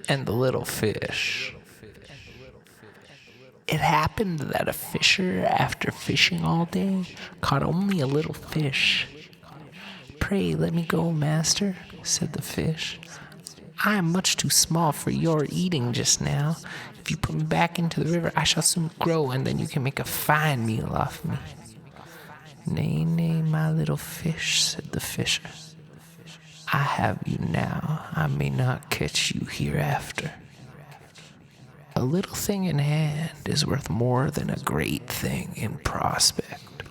and the little fish. It happened that a fisher, after fishing all day, caught only a little fish. "Pray let me go, master," said the fish. "I am much too small for your eating just now. If you put me back into the river, I shall soon grow, and then you can make a fine meal off me." "Nay, nay, my little fish," said the fisher. "I have you now. I may not catch you hereafter. A little thing in hand is worth more than a great thing in prospect."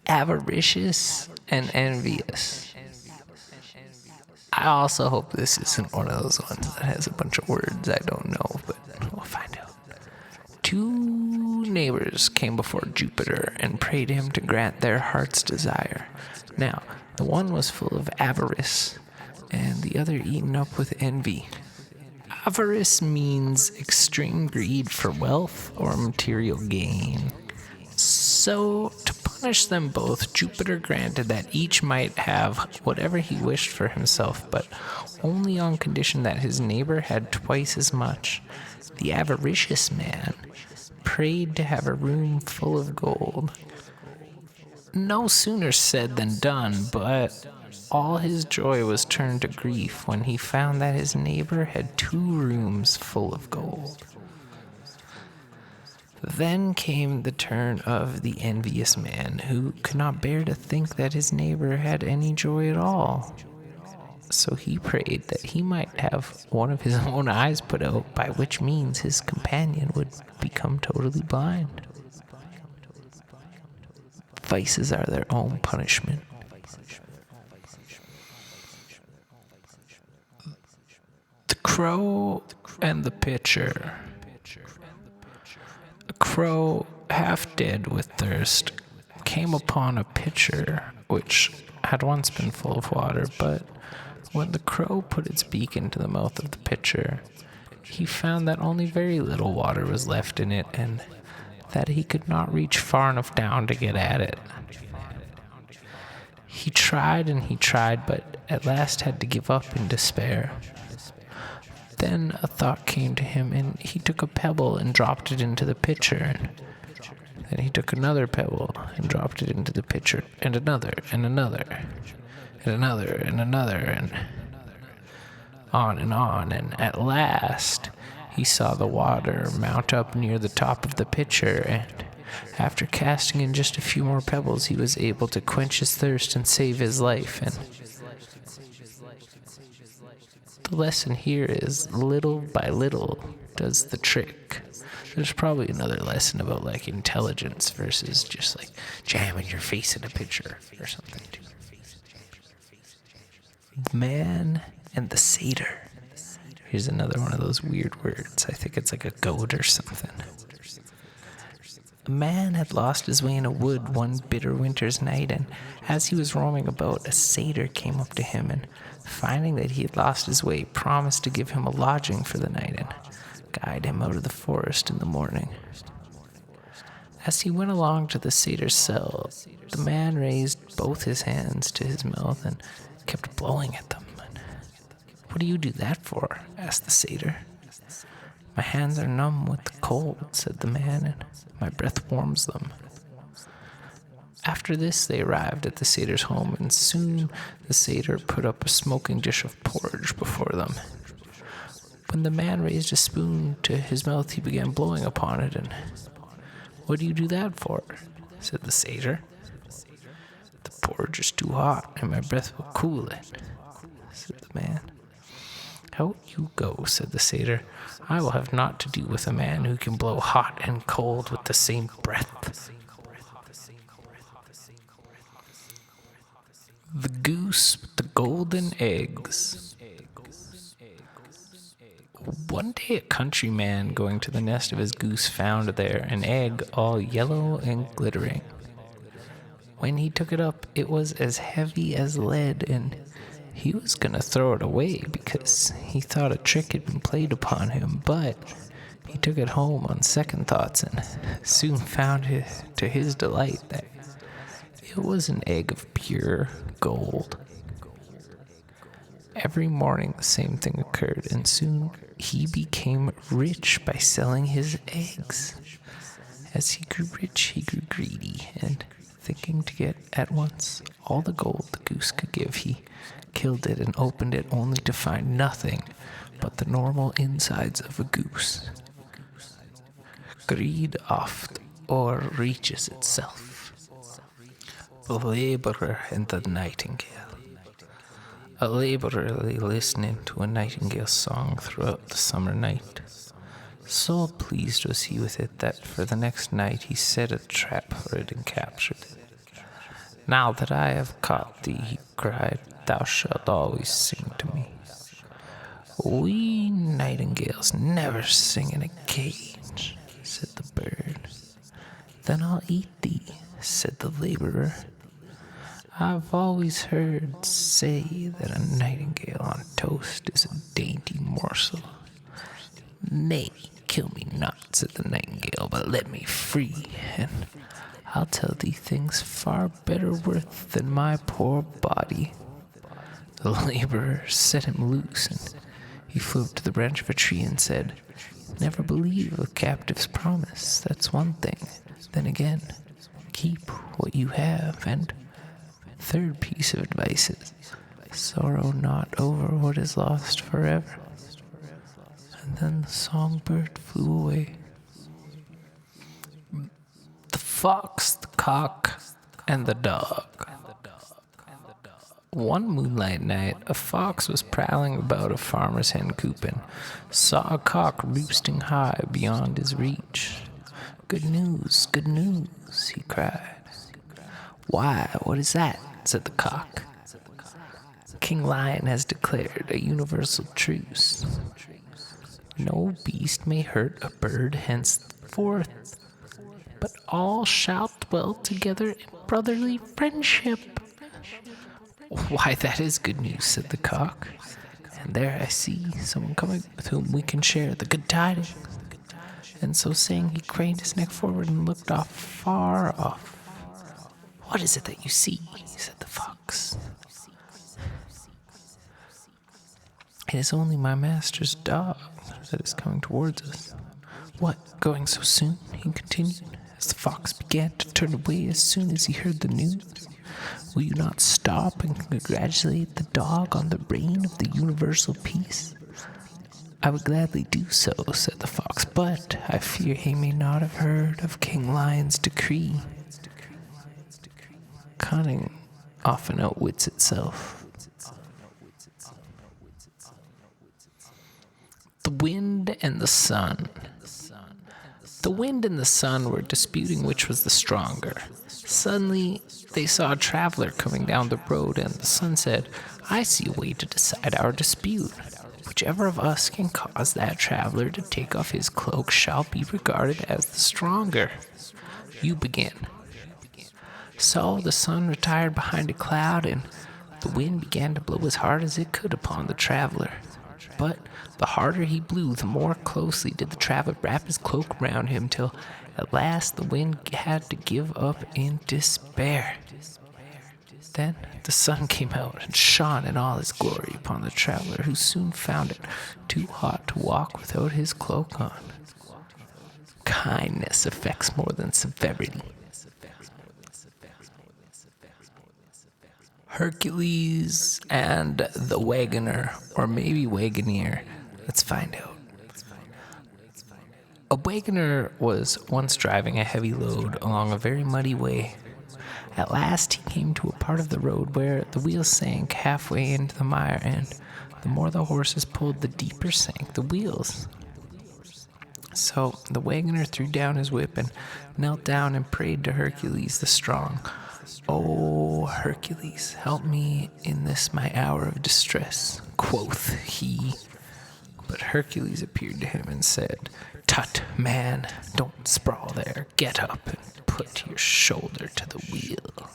Avaricious and envious. I also hope this isn't one of those ones that has a bunch of words I don't know, but we'll find out. 2 neighbors came before Jupiter and prayed him to grant their heart's desire. Now, the one was full of avarice, and the other eaten up with envy. Avarice means extreme greed for wealth or material gain. So, to punish them both, Jupiter granted that each might have whatever he wished for himself, but only on condition that his neighbor had twice as much. The avaricious man prayed to have a room full of gold. No sooner said than done, but all his joy was turned to grief when he found that his neighbor had 2 rooms full of gold. Then came the turn of the envious man, who could not bear to think that his neighbor had any joy at all. So he prayed that he might have one of his own eyes put out, by which means his companion would become totally blind. Vices are their own punishment. The crow and the pitcher. A crow, half dead with thirst, came upon a pitcher which had once been full of water, but when the crow put its beak into the mouth of the pitcher, he found that only very little water was left in it, and that he could not reach far enough down to get at it. He tried and he tried, but at last had to give up in despair. Then a thought came to him, and he took a pebble and dropped it into the pitcher. And then he took another pebble and dropped it into the pitcher, and another, and another, and another, and another, and on, and at last, He saw the water mount up near the top of the pitcher, and after casting in just a few more pebbles, he was able to quench his thirst and save his life. And the lesson here is little by little does the trick. There's probably another lesson about like intelligence versus just like jamming your face in a pitcher or something. The man and the satyr. Here's another one of those weird words. I think it's like a goat or something. A man had lost his way in a wood one bitter winter's night, and as he was roaming about, a satyr came up to him and, finding that he had lost his way, promised to give him a lodging for the night and guide him out of the forest in the morning. As he went along to the satyr's cell, the man raised both his hands to his mouth and kept blowing at them. "What do you do that for?" asked the satyr. "My hands are numb with the cold," said the man, "and my breath warms them." After this, they arrived at the satyr's home, and soon the satyr put up a smoking dish of porridge before them. When the man raised a spoon to his mouth, he began blowing upon it, and "What do you do that for?" said the satyr. "The porridge is too hot, and my breath will cool it," said the man. "Out you go," said the satyr. "I will have naught to do with a man who can blow hot and cold with the same breath." The goose with the golden eggs. One day a countryman going to the nest of his goose found there an egg all yellow and glittering. When he took it up, it was as heavy as lead, and he was going to throw it away because he thought a trick had been played upon him, but he took it home on second thoughts and soon found to his delight that it was an egg of pure gold. Every morning the same thing occurred, and soon he became rich by selling his eggs. As he grew rich, he grew greedy, and thinking to get at once all the gold the goose could give, he killed it and opened it only to find nothing but the normal insides of a goose. Greed oft o'erreaches itself. The laborer and the nightingale. A laborer lay listening to a nightingale's song throughout the summer night. So pleased was he with it that for the next night he set a trap for it and captured it. "Now that I have caught thee," he cried, "thou shalt always sing to me." "We nightingales never sing in a cage," said the bird. "Then I'll eat thee," said the laborer. "I've always heard say that a nightingale on toast is a dainty morsel." "Nay, kill me not," said the nightingale, "but let me free, and I'll tell thee things far better worth than my poor body." The laborer set him loose, and he flew up to the branch of a tree and said, "Never believe a captive's promise, that's one thing. Then again, keep what you have, and third piece of advice is, sorrow not over what is lost forever." And then the songbird flew away. The fox, the cock, and the dog. One moonlight night, a fox was prowling about a farmer's hen coop and saw a cock roosting high beyond his reach. Good news, he cried. "Why, what is that?" said the cock. "King Lion has declared a universal truce. No beast may hurt a bird henceforth, but all shall dwell together in brotherly friendship." "Why, that is good news," said the cock. "And there I see someone coming with whom we can share the good tidings." And so saying, he craned his neck forward and looked far off. "What is it that you see?" said the fox. "It is only my master's dog that is coming towards us." "What, going so soon?" he continued, as the fox began to turn away as soon as he heard the news. "Will you not stop and congratulate the dog on the reign of the universal peace?" I would gladly do so, said the fox, but I fear he may not have heard of King Lion's decree. Cunning often outwits itself. The wind and the sun. The wind and the sun were disputing which was the stronger. Suddenly, they saw a traveler coming down the road, and the sun said, I see a way to decide our dispute. Whichever of us can cause that traveler to take off his cloak shall be regarded as the stronger. You begin. So the sun retired behind a cloud, and the wind began to blow as hard as it could upon the traveler. But the harder he blew, the more closely did the traveler wrap his cloak around him, till at last the wind had to give up in despair. Then the sun came out and shone in all his glory upon the traveler, who soon found it too hot to walk without his cloak on. Kindness affects more than severity. Hercules and the wagoner, or maybe wagoneer. Let's find out. A wagoner was once driving a heavy load along a very muddy way. At last he came to a part of the road where the wheels sank halfway into the mire, and the more the horses pulled, the deeper sank the wheels. So the wagoner threw down his whip and knelt down and prayed to Hercules the strong. "O Hercules, help me in this my hour of distress," quoth he. But Hercules appeared to him and said, "Tut, man, don't sprawl there. Get up and put your shoulder to the wheel.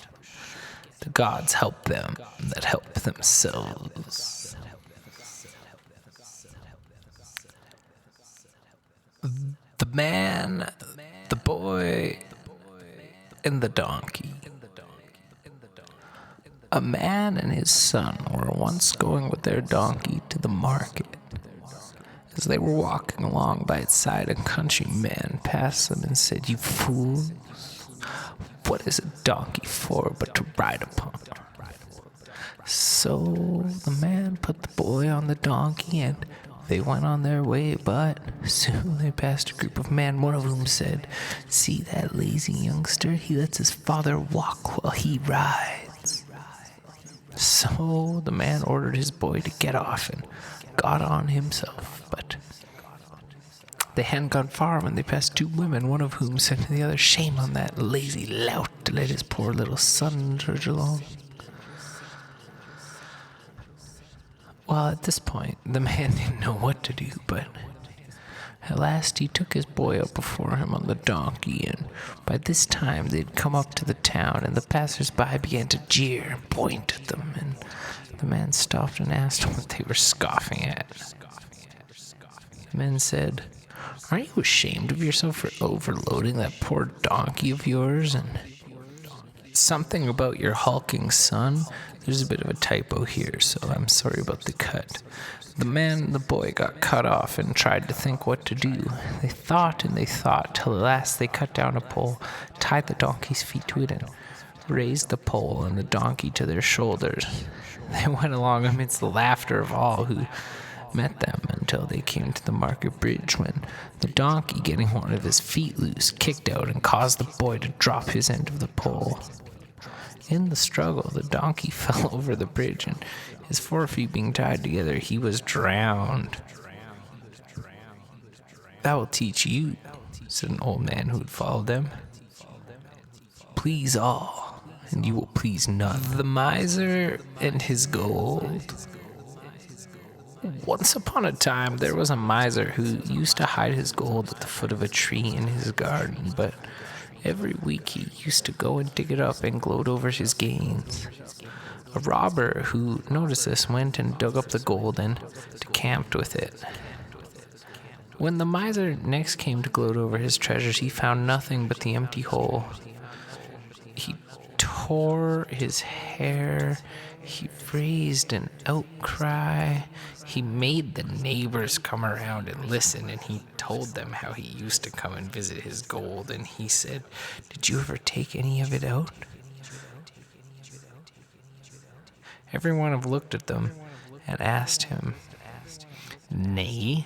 The gods help them that help themselves." The man, the boy, and the donkey. A man and his son were once going with their donkey to the market. As they were walking along by its side, a country man passed them and said, "You fools, what is a donkey for but to ride upon?" So the man put the boy on the donkey, and they went on their way, but soon they passed a group of men, one of whom said, "See that lazy youngster? He lets his father walk while he rides." So the man ordered his boy to get off and got on himself, but they hadn't gone far when they passed two women, one of whom said to the other, "Shame on that lazy lout to let his poor little son trudge along." Well, at this point, the man didn't know what to do, but at last he took his boy up before him on the donkey, and by this time they'd come up to the town, and the passers-by began to jeer and point at them, and the man stopped and asked what they were scoffing at. The men said, "Aren't you ashamed of yourself for overloading that poor donkey of yours? And something about your hulking son? There's a bit of a typo here, so I'm sorry about the cut." The man and the boy got cut off and tried to think what to do. They thought and they thought, till at last they cut down a pole, tied the donkey's feet to it, and raised the pole and the donkey to their shoulders. They went along amidst the laughter of all who met them until they came to the market bridge, when the donkey, getting one of his feet loose, kicked out and caused the boy to drop his end of the pole. In the struggle, the donkey fell over the bridge, and his forefeet being tied together, he was drowned. "That will teach you," said an old man who had followed them. "Please all, and you will please none." The miser and his gold. Once upon a time, there was a miser who used to hide his gold at the foot of a tree in his garden, but every week he used to go and dig it up and gloat over his gains. A robber who noticed this went and dug up the gold and decamped with it. When the miser next came to gloat over his treasures, he found nothing but the empty hole. He tore his hair, he raised an outcry, he made the neighbors come around and listen, and he told them how he used to come and visit his gold, and he said, "Did you ever take any of it out?" Everyone have looked at them and asked him, "Nay,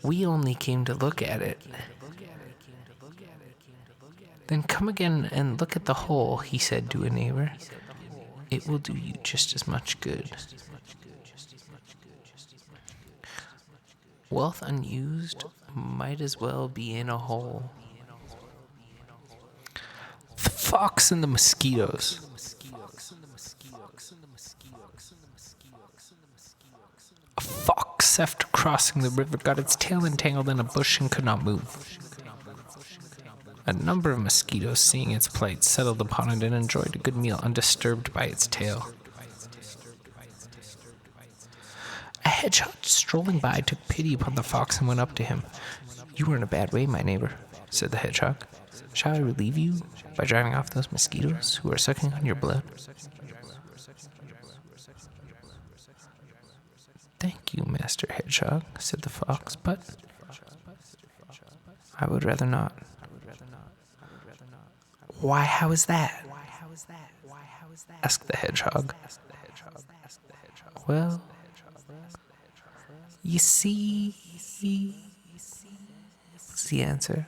We only came to look at it. Then come again and look at the hole, he said to a neighbor. It will do you just as much good. Wealth unused might as well be in a hole. The fox and the mosquitoes. A fox, after crossing the river, got its tail entangled in a bush and could not move. A number of mosquitoes, seeing its plight, settled upon it and enjoyed a good meal undisturbed by its tail. A hedgehog strolling by took pity upon the fox and went up to him. "You are in a bad way, my neighbor," said the hedgehog. "Shall I relieve you by driving off those mosquitoes who are sucking on your blood?" "Thank you, Master Hedgehog," said the fox, "but I would rather not." "Why, how is that?" asked the hedgehog. "Well, you see," was the answer,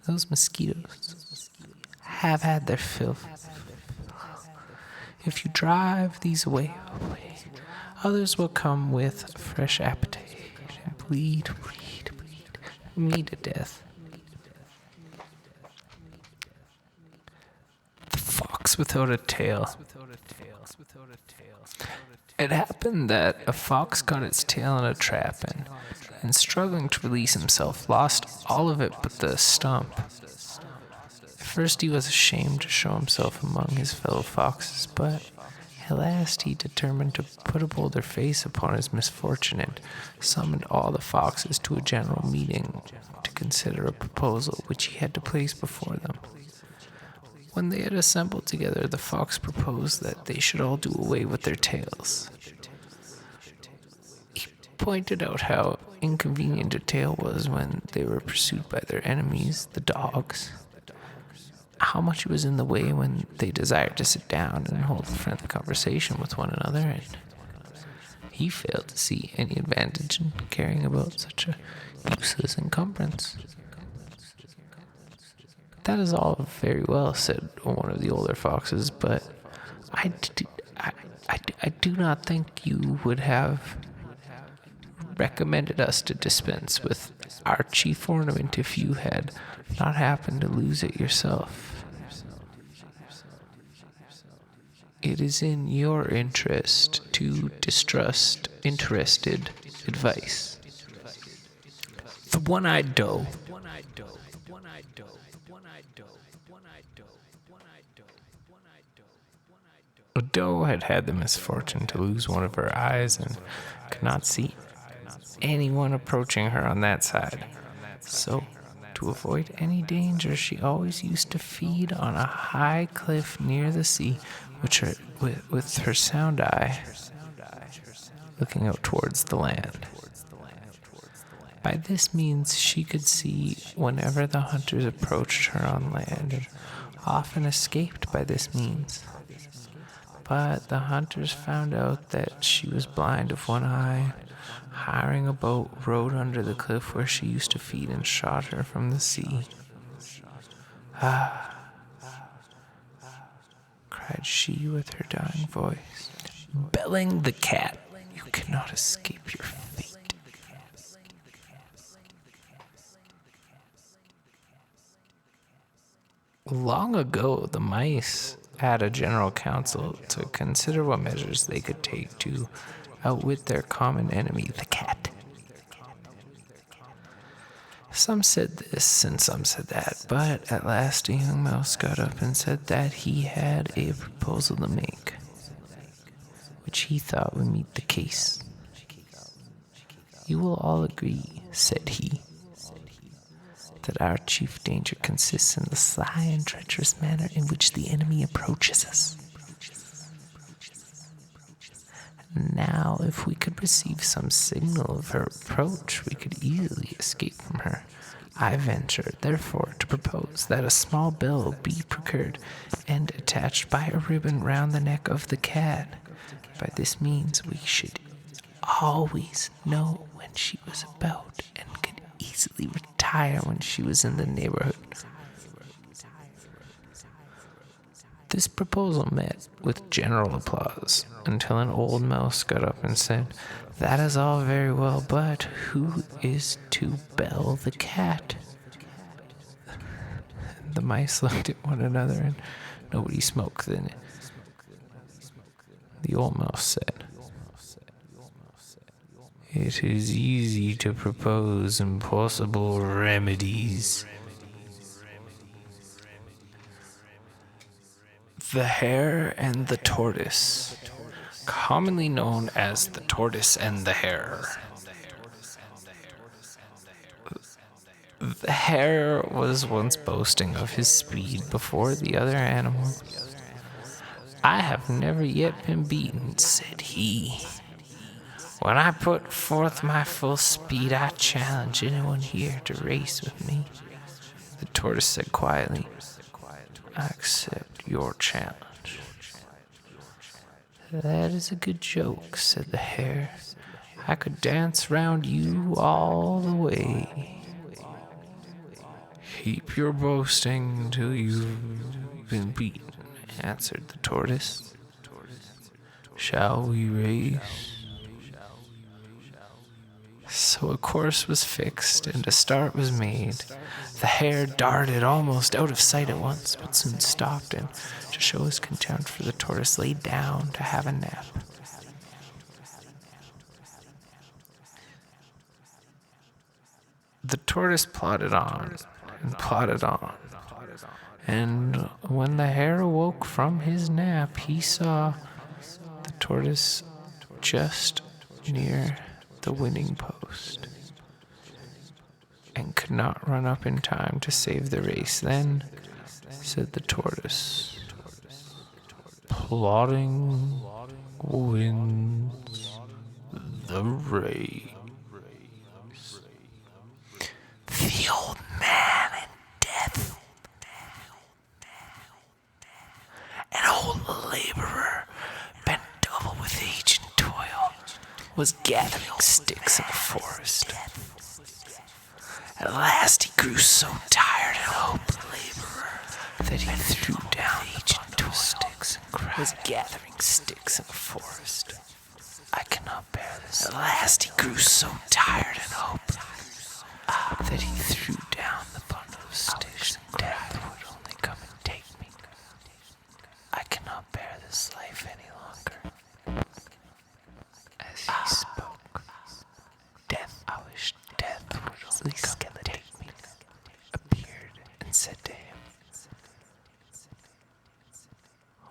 "those mosquitoes have had their fill. If you drive these away, others will come with fresh appetite and bleed me to death." The fox without a tail. It happened that a fox caught its tail in a trap and struggling to release himself, lost all of it but the stump. At first he was ashamed to show himself among his fellow foxes, but at last he determined to put a bolder face upon his misfortune and summoned all the foxes to a general meeting to consider a proposal which he had to place before them. When they had assembled together, the fox proposed that they should all do away with their tails. He pointed out how inconvenient a tail was when they were pursued by their enemies, the dogs, how much it was in the way when they desired to sit down and hold a friendly conversation with one another, and he failed to see any advantage in carrying about such a useless encumbrance. "That is all very well," said one of the older foxes, "but I do not think you would have recommended us to dispense with our chief ornament if you had not happened to lose it yourself. It is in your interest to distrust interested advice." The one-eyed doe. A doe had had the misfortune to lose one of her eyes and could not see anyone approaching her on that side. So, to avoid any danger, she always used to feed on a high cliff near the sea, with her sound eye looking out towards the land. By this means she could see whenever the hunters approached her on land, and often escaped by this means. But the hunters found out that she was blind of one eye, hiring a boat, rowed under the cliff where she used to feed, and shot her from the sea. "Ah," cried she with her dying voice, "Belling the cat, you cannot escape your fate." Long ago, the mice had a general council to consider what measures they could take to outwit their common enemy, the cat. Some said this and some said that, but at last a young mouse got up and said that he had a proposal to make, which he thought would meet the case. "You will all agree," said he, "that our chief danger consists in the sly and treacherous manner in which the enemy approaches us. Now, if we could receive some signal of her approach, we could easily escape from her. I venture, therefore, to propose that a small bell be procured and attached by a ribbon round the neck of the cat. By this means we should always know when she was about and could easily retire when she was in the neighborhood. This proposal met with general applause until an old mouse got up and said, "That is all very well, but who is to bell the cat?" The mice looked at one another and nobody spoke. Then the old mouse said, "It is easy to propose impossible remedies." The hare and the tortoise, commonly known as the tortoise and the hare. The hare was once boasting of his speed before the other animals. "I have never yet been beaten," said he. "When I put forth my full speed, I challenge anyone here to race with me." The tortoise said quietly, "I accept your challenge." "That is a good joke," said the hare. "I could dance round you all the way." "Keep your boasting until you've been beaten," answered the tortoise. "Shall we race?" So a course was fixed and a start was made. The hare darted almost out of sight at once, but soon stopped, and to show his contempt for the tortoise, lay down to have a nap. The tortoise plodded on and plodded on, and when the hare awoke from his nap, he saw the tortoise just near the winning post and could not run up in time to save the race. Then said the tortoise, "Plodding wins the race." The old man in death, an old laborer bent double with age and toil, was gathering sticks in a forest. At last he grew so tired and hopeless that he threw down the sticks and cried, "Was gathering sticks in a forest. I cannot bear this." At last he grew so tired and hopeless that he threw down the bundle of sticks and death would only come and take me. "I cannot bear this life any longer." As he spoke, I wish death would only come and take me, appeared and said to him,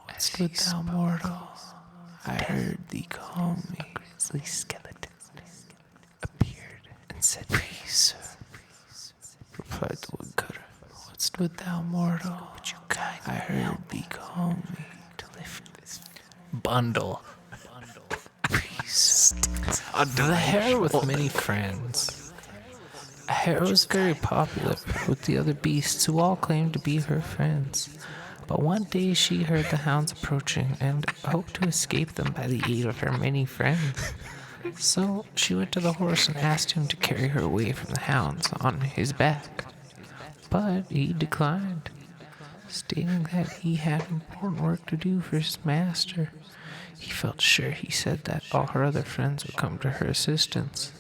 "What's good, thou mortal? I heard thee call me." A grisly skeleton appeared and said, "Please, sir," replied the woodcutter. "What's good, thou mortal? Would you kindly I heard thee call me to lift this bundle." The hare with many friends. A hare was very popular with the other beasts, who all claimed to be her friends. But one day she heard the hounds approaching and hoped to escape them by the aid of her many friends. So she went to the horse and asked him to carry her away from the hounds on his back. But he declined, stating that he had important work to do for his master. He felt sure, he said, that all her other friends would come to her assistance.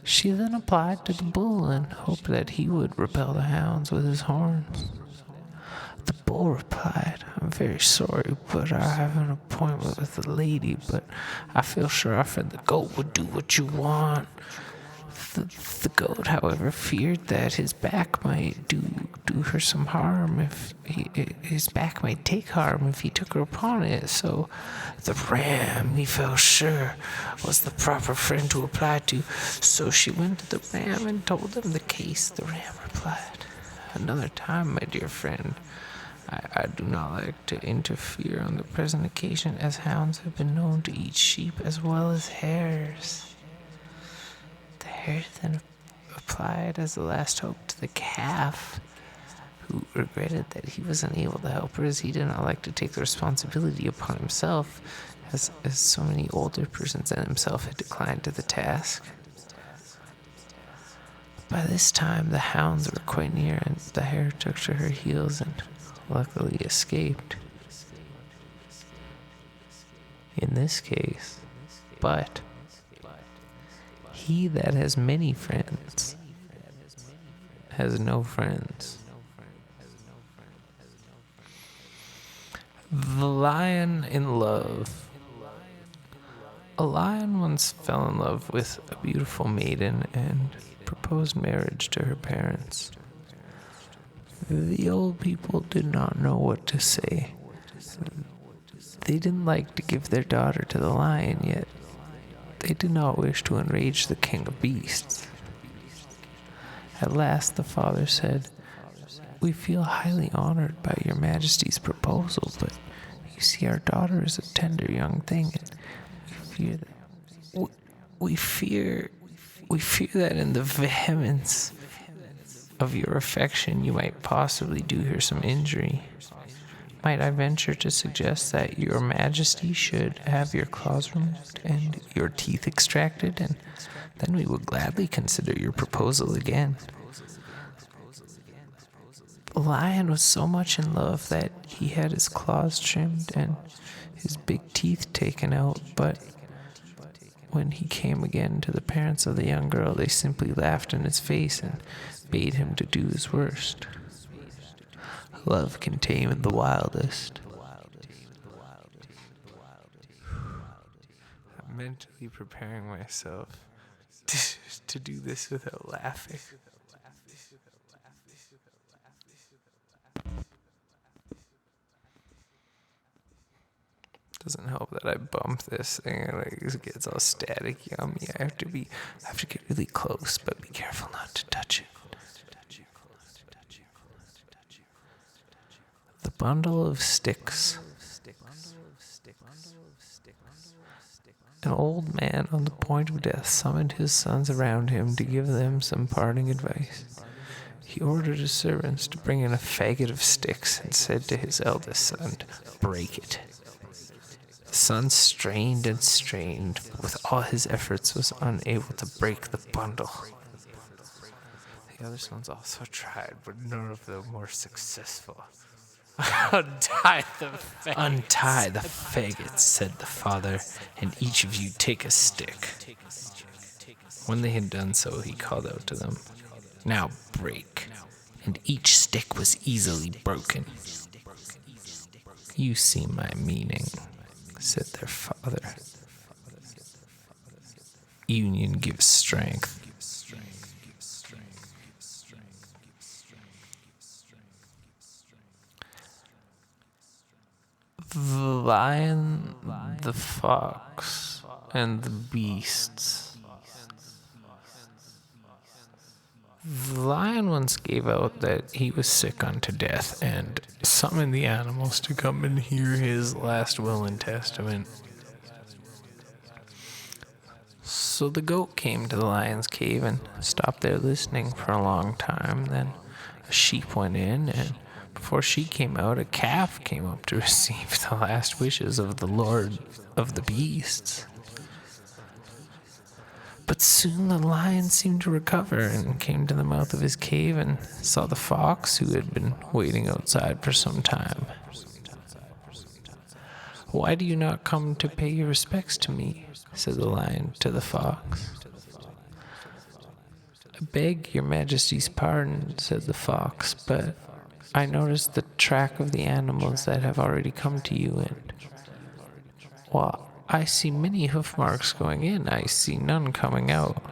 She then applied to the bull and hoped that he would repel the hounds with his horns. The bull replied, "I'm very sorry, but I have an appointment with the lady, but I feel sure our friend the goat would do what you want." The goat, however, feared that his back might do her some harm his back might take harm if he took her upon it. So the ram, he felt sure, was the proper friend to apply to. So she went to the ram and told him the case. The ram replied, "Another time, my dear friend. I do not like to interfere on the present occasion, as hounds have been known to eat sheep as well as hares." The hare then applied as a last hope to the calf, who regretted that he was unable to help her, as he did not like to take the responsibility upon himself, as so many older persons than himself had declined to the task. By this time, the hounds were quite near, and the hare took to her heels and luckily escaped. In this case, but he that has many friends has no friends. The lion in love. A lion once fell in love with a beautiful maiden and proposed marriage to her parents. The old people did not know what to say. They didn't like to give their daughter to the lion, yet they did not wish to enrage the king of beasts. At last the father said, "We feel highly honored by your majesty's proposal, but you see our daughter is a tender young thing, and we fear that in the vehemence of your affection you might possibly do her some injury. Might I venture to suggest that your majesty should have your claws removed and your teeth extracted, and then we will gladly consider your proposal again." The lion was so much in love that he had his claws trimmed and his big teeth taken out, but when he came again to the parents of the young girl, they simply laughed in his face and bade him to do his worst. Love can tame the wildest. I'm mentally preparing myself to do this without laughing. Doesn't help that I bump this thing and it gets all static yummy. I have to get really close, but be careful not to touch it. The bundle of sticks. An old man on the point of death summoned his sons around him to give them some parting advice. He ordered his servants to bring in a faggot of sticks and said to his eldest son, "Break it." The son strained and strained, but with all his efforts was unable to break the bundle. The other sons also tried, but none of them were successful. "Untie the faggots." "Untie the faggots," said the father, "and each of you take a stick." When they had done so, he called out to them, "Now break," and each stick was easily broken. "You see my meaning," said their father. "Union gives strength." The lion, the fox, and the beasts. The lion once gave out that he was sick unto death and summoned the animals to come and hear his last will and testament. So the goat came to the lion's cave and stopped there listening for a long time. Then a sheep went in, and before she came out, a calf came up to receive the last wishes of the Lord of the Beasts. But soon the lion seemed to recover and came to the mouth of his cave and saw the fox, who had been waiting outside for some time. "Why do you not come to pay your respects to me?" said the lion to the fox. "I beg your majesty's pardon," said the fox, "but I noticed the track of the animals that have already come to you, and while I see many hoof marks going in, I see none coming out.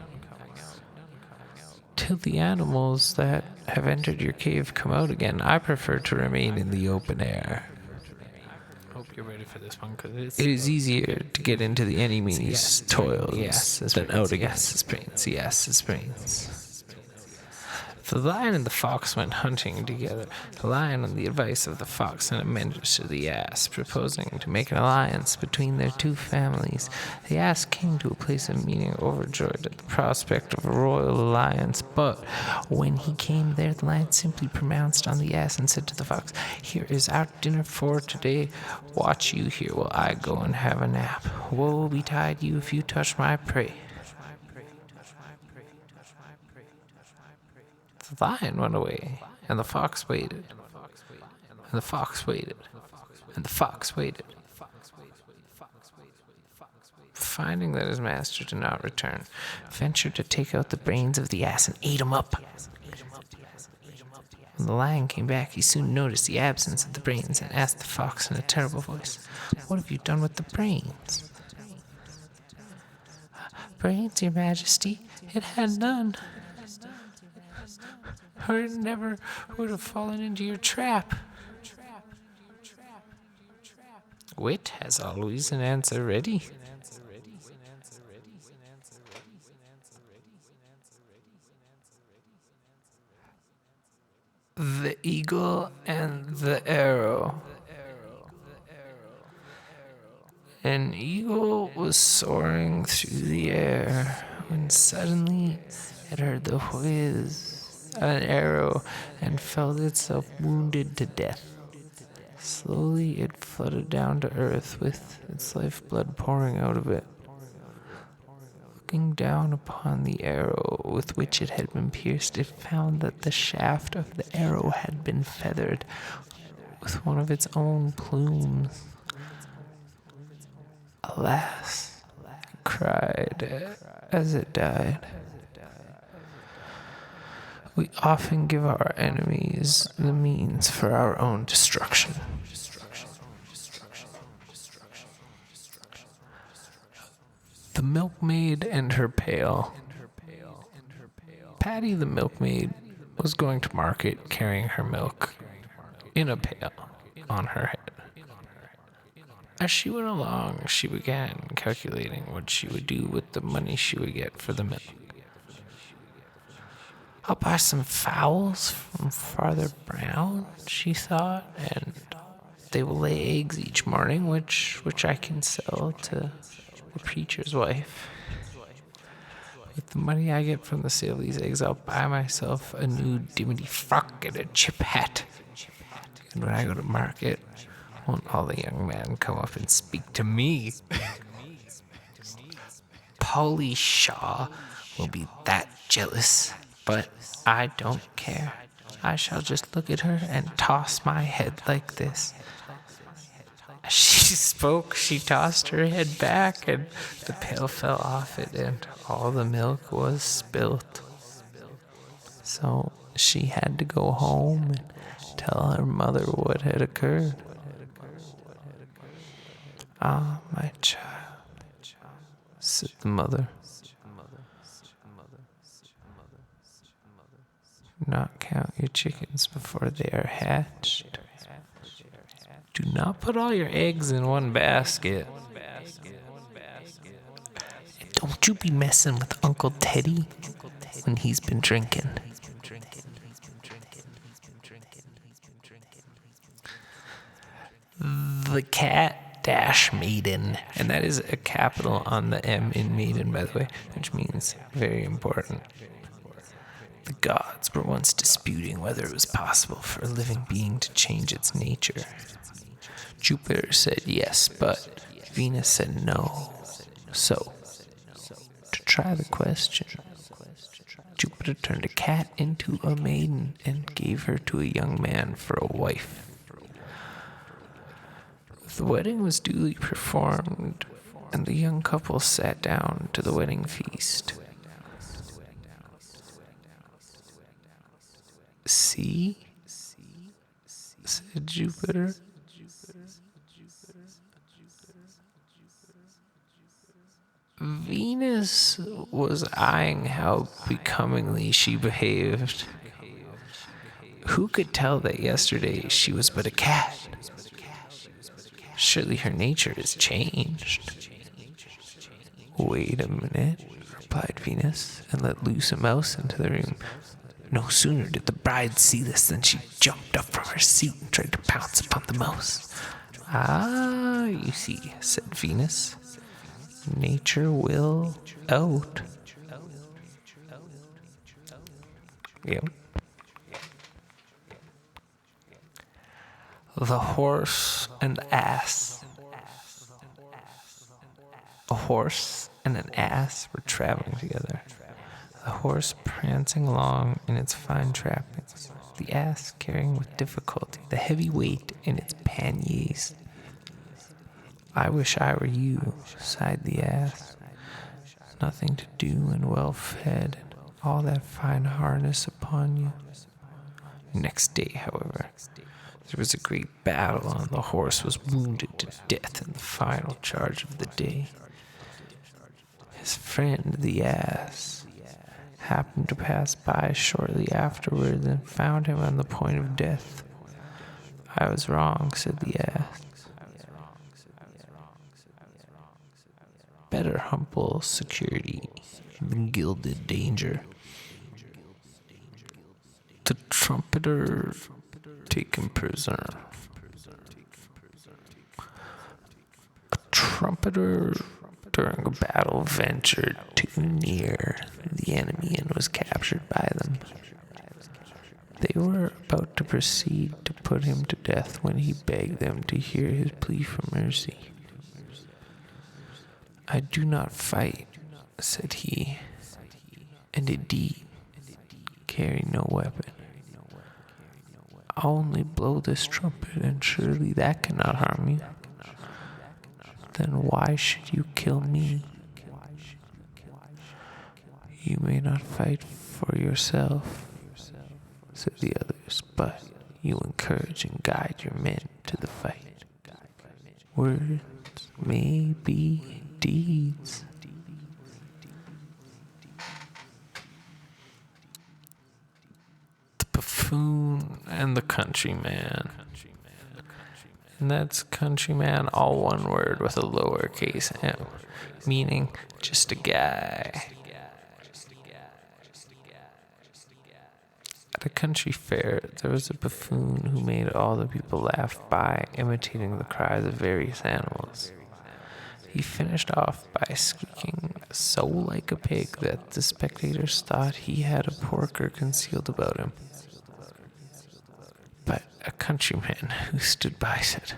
Till the animals that have entered your cave come out again, I prefer to remain in the open air. Hope you're ready for this one, because it is easier to get into the enemy's toils than out against his brains. Yes, his brains." The lion and the fox went hunting together. The lion on the advice of the fox sent a messenger to the ass, proposing to make an alliance between their two families. The ass came to a place of meeting overjoyed at the prospect of a royal alliance, but when he came there, the lion simply pronounced on the ass and said to the fox, "Here is our dinner for today. Watch you here while I go and have a nap. Woe betide you if you touch my prey." The lion went away, and the fox waited, and the fox waited, and the fox waited. Finding that his master did not return, ventured to take out the brains of the ass and ate them up. When the lion came back, he soon noticed the absence of the brains and asked the fox in a terrible voice, "What have you done with the brains?" "Brains, your majesty, it had none, or it never would have fallen into your trap." Wit has always an answer ready. The Eagle and the Arrow. An eagle was soaring through the air when suddenly it heard the whiz of an arrow and felt itself wounded to death. Slowly it floated down to earth with its lifeblood pouring out of it. Looking down upon the arrow with which it had been pierced, it found that the shaft of the arrow had been feathered with one of its own plumes. "Alas," it cried as it died, "we often give our enemies the means for our own destruction." The milkmaid and her pail. Patty the milkmaid was going to market carrying her milk in a pail on her head. As she went along, she began calculating what she would do with the money she would get for the milk. "I'll buy some fowls from Farther Brown," she thought, "and they will lay eggs each morning, which I can sell to the preacher's wife. With the money I get from the sale of these eggs, I'll buy myself a new dimity frock and a chip hat. And when I go to market, won't all the young men come up and speak to me? Polly Shaw will be that jealous, but I don't care. I shall just look at her and toss my head like this." As she spoke, she tossed her head back, and the pail fell off it, and all the milk was spilt. So she had to go home and tell her mother what had occurred. "Ah, my child," said the mother, "do not count your chickens before they are hatched. Do not put all your eggs in one basket. And don't you be messing with Uncle Teddy when he's been drinking." The cat dash maiden, and that is a capital on the M in maiden, by the way, which means very important. The gods were once disputing whether it was possible for a living being to change its nature. Jupiter said yes, but Venus said no. So, to try the question, Jupiter turned a cat into a maiden and gave her to a young man for a wife. The wedding was duly performed, and the young couple sat down to the wedding feast. "See," said Jupiter, Venus was eyeing how becomingly she behaved. Who could tell that yesterday she was but a cat? Surely her nature is changed. "Wait a minute," replied Venus, and let loose a mouse into the room. No sooner did the bride see this than she jumped up from her seat and tried to pounce upon the mouse. "Ah, you see," said Venus, "nature will out." Yep. The horse and ass. A horse and an ass were traveling together, the horse prancing along in its fine trappings, the ass carrying with difficulty the heavy weight in its panniers. "I wish I were you," sighed the ass. "Nothing to do and well fed, and all that fine harness upon you." Next day, however, there was a great battle, and the horse was wounded to death in the final charge of the day. His friend, the ass, happened to pass by shortly afterward and found him on the point of death. "I was wrong," said the ass. "Better humble security than gilded danger." The trumpeter taken prisoner. A trumpeter during a battle ventured too near the enemy and was captured by them. They were about to proceed to put him to death when he begged them to hear his plea for mercy. "I do not fight," said he, "and indeed carry no weapon. I'll only blow this trumpet, and surely that cannot harm you. Then why should you kill me? You may not fight for yourself," said the others, "but you encourage and guide your men to the fight. Words may be deeds." The buffoon and the countryman. And that's countryman, all one word with a lowercase m, meaning just a guy. At a country fair, there was a buffoon who made all the people laugh by imitating the cries of various animals. He finished off by squeaking so like a pig that the spectators thought he had a porker concealed about him. But a countryman who stood by said,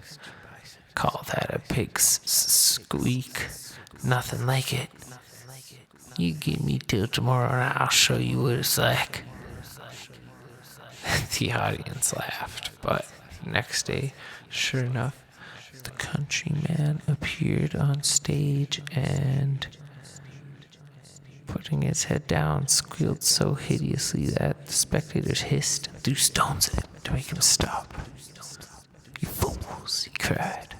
"Call that a pig's squeak? Nothing like it. You give me till tomorrow and I'll show you what it's like." The audience laughed, but next day, sure enough, the countryman appeared on stage and, putting his head down, squealed so hideously that the spectators hissed and threw stones at him to make him stop. "You fools," he cried.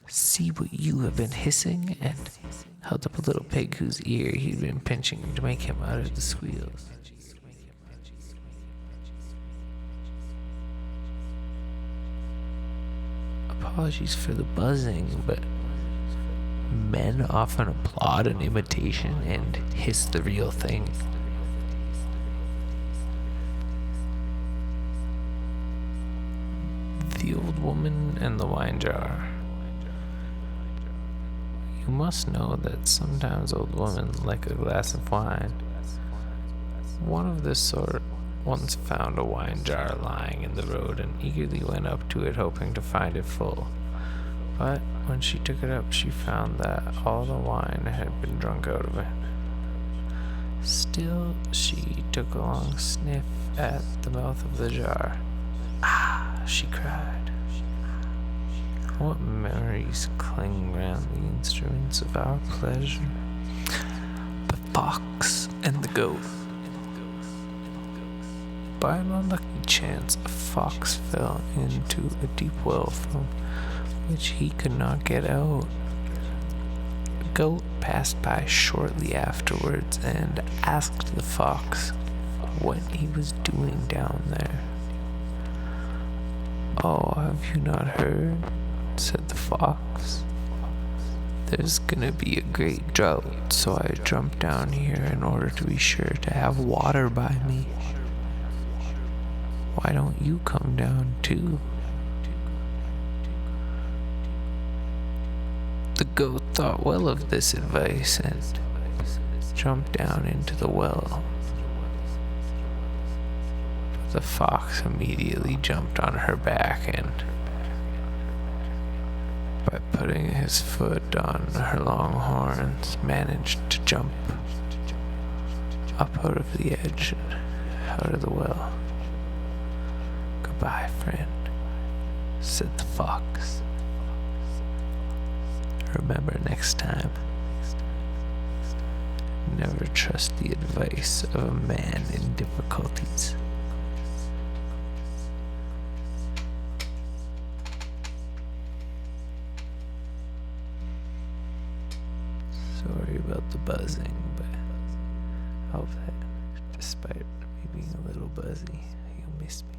"See what you have been hissing," and held up a little pig whose ear he'd been pinching to make him utter the squeals. Apologies for the buzzing, but men often applaud an imitation and hiss the real thing. The old woman and the wine jar. You must know that sometimes old women like a glass of wine. One of this sort once found a wine jar lying in the road and eagerly went up to it hoping to find it full. But when she took it up, she found that all the wine had been drunk out of it. Still, she took a long sniff at the mouth of the jar. "Ah," she cried. "What memories cling round the instruments of our pleasure." The fox and the goat. By an unlucky chance, a fox fell into a deep well from which he could not get out. A goat passed by shortly afterwards and asked the fox what he was doing down there. "Oh, have you not heard?" said the fox. there's gonna be a great drought, so I jumped down here in order to be sure to have water by me. Why don't you come down too? The goat thought well of this advice and jumped down into the well. But the fox immediately jumped on her back and, by putting his foot on her long horns, managed to jump up out of the edge and out of the well. "Goodbye, friend," said the fox. "Remember next time, never trust the advice of a man in difficulties." Sorry about the buzzing, but I hope that despite me being a little buzzy, you'll miss me.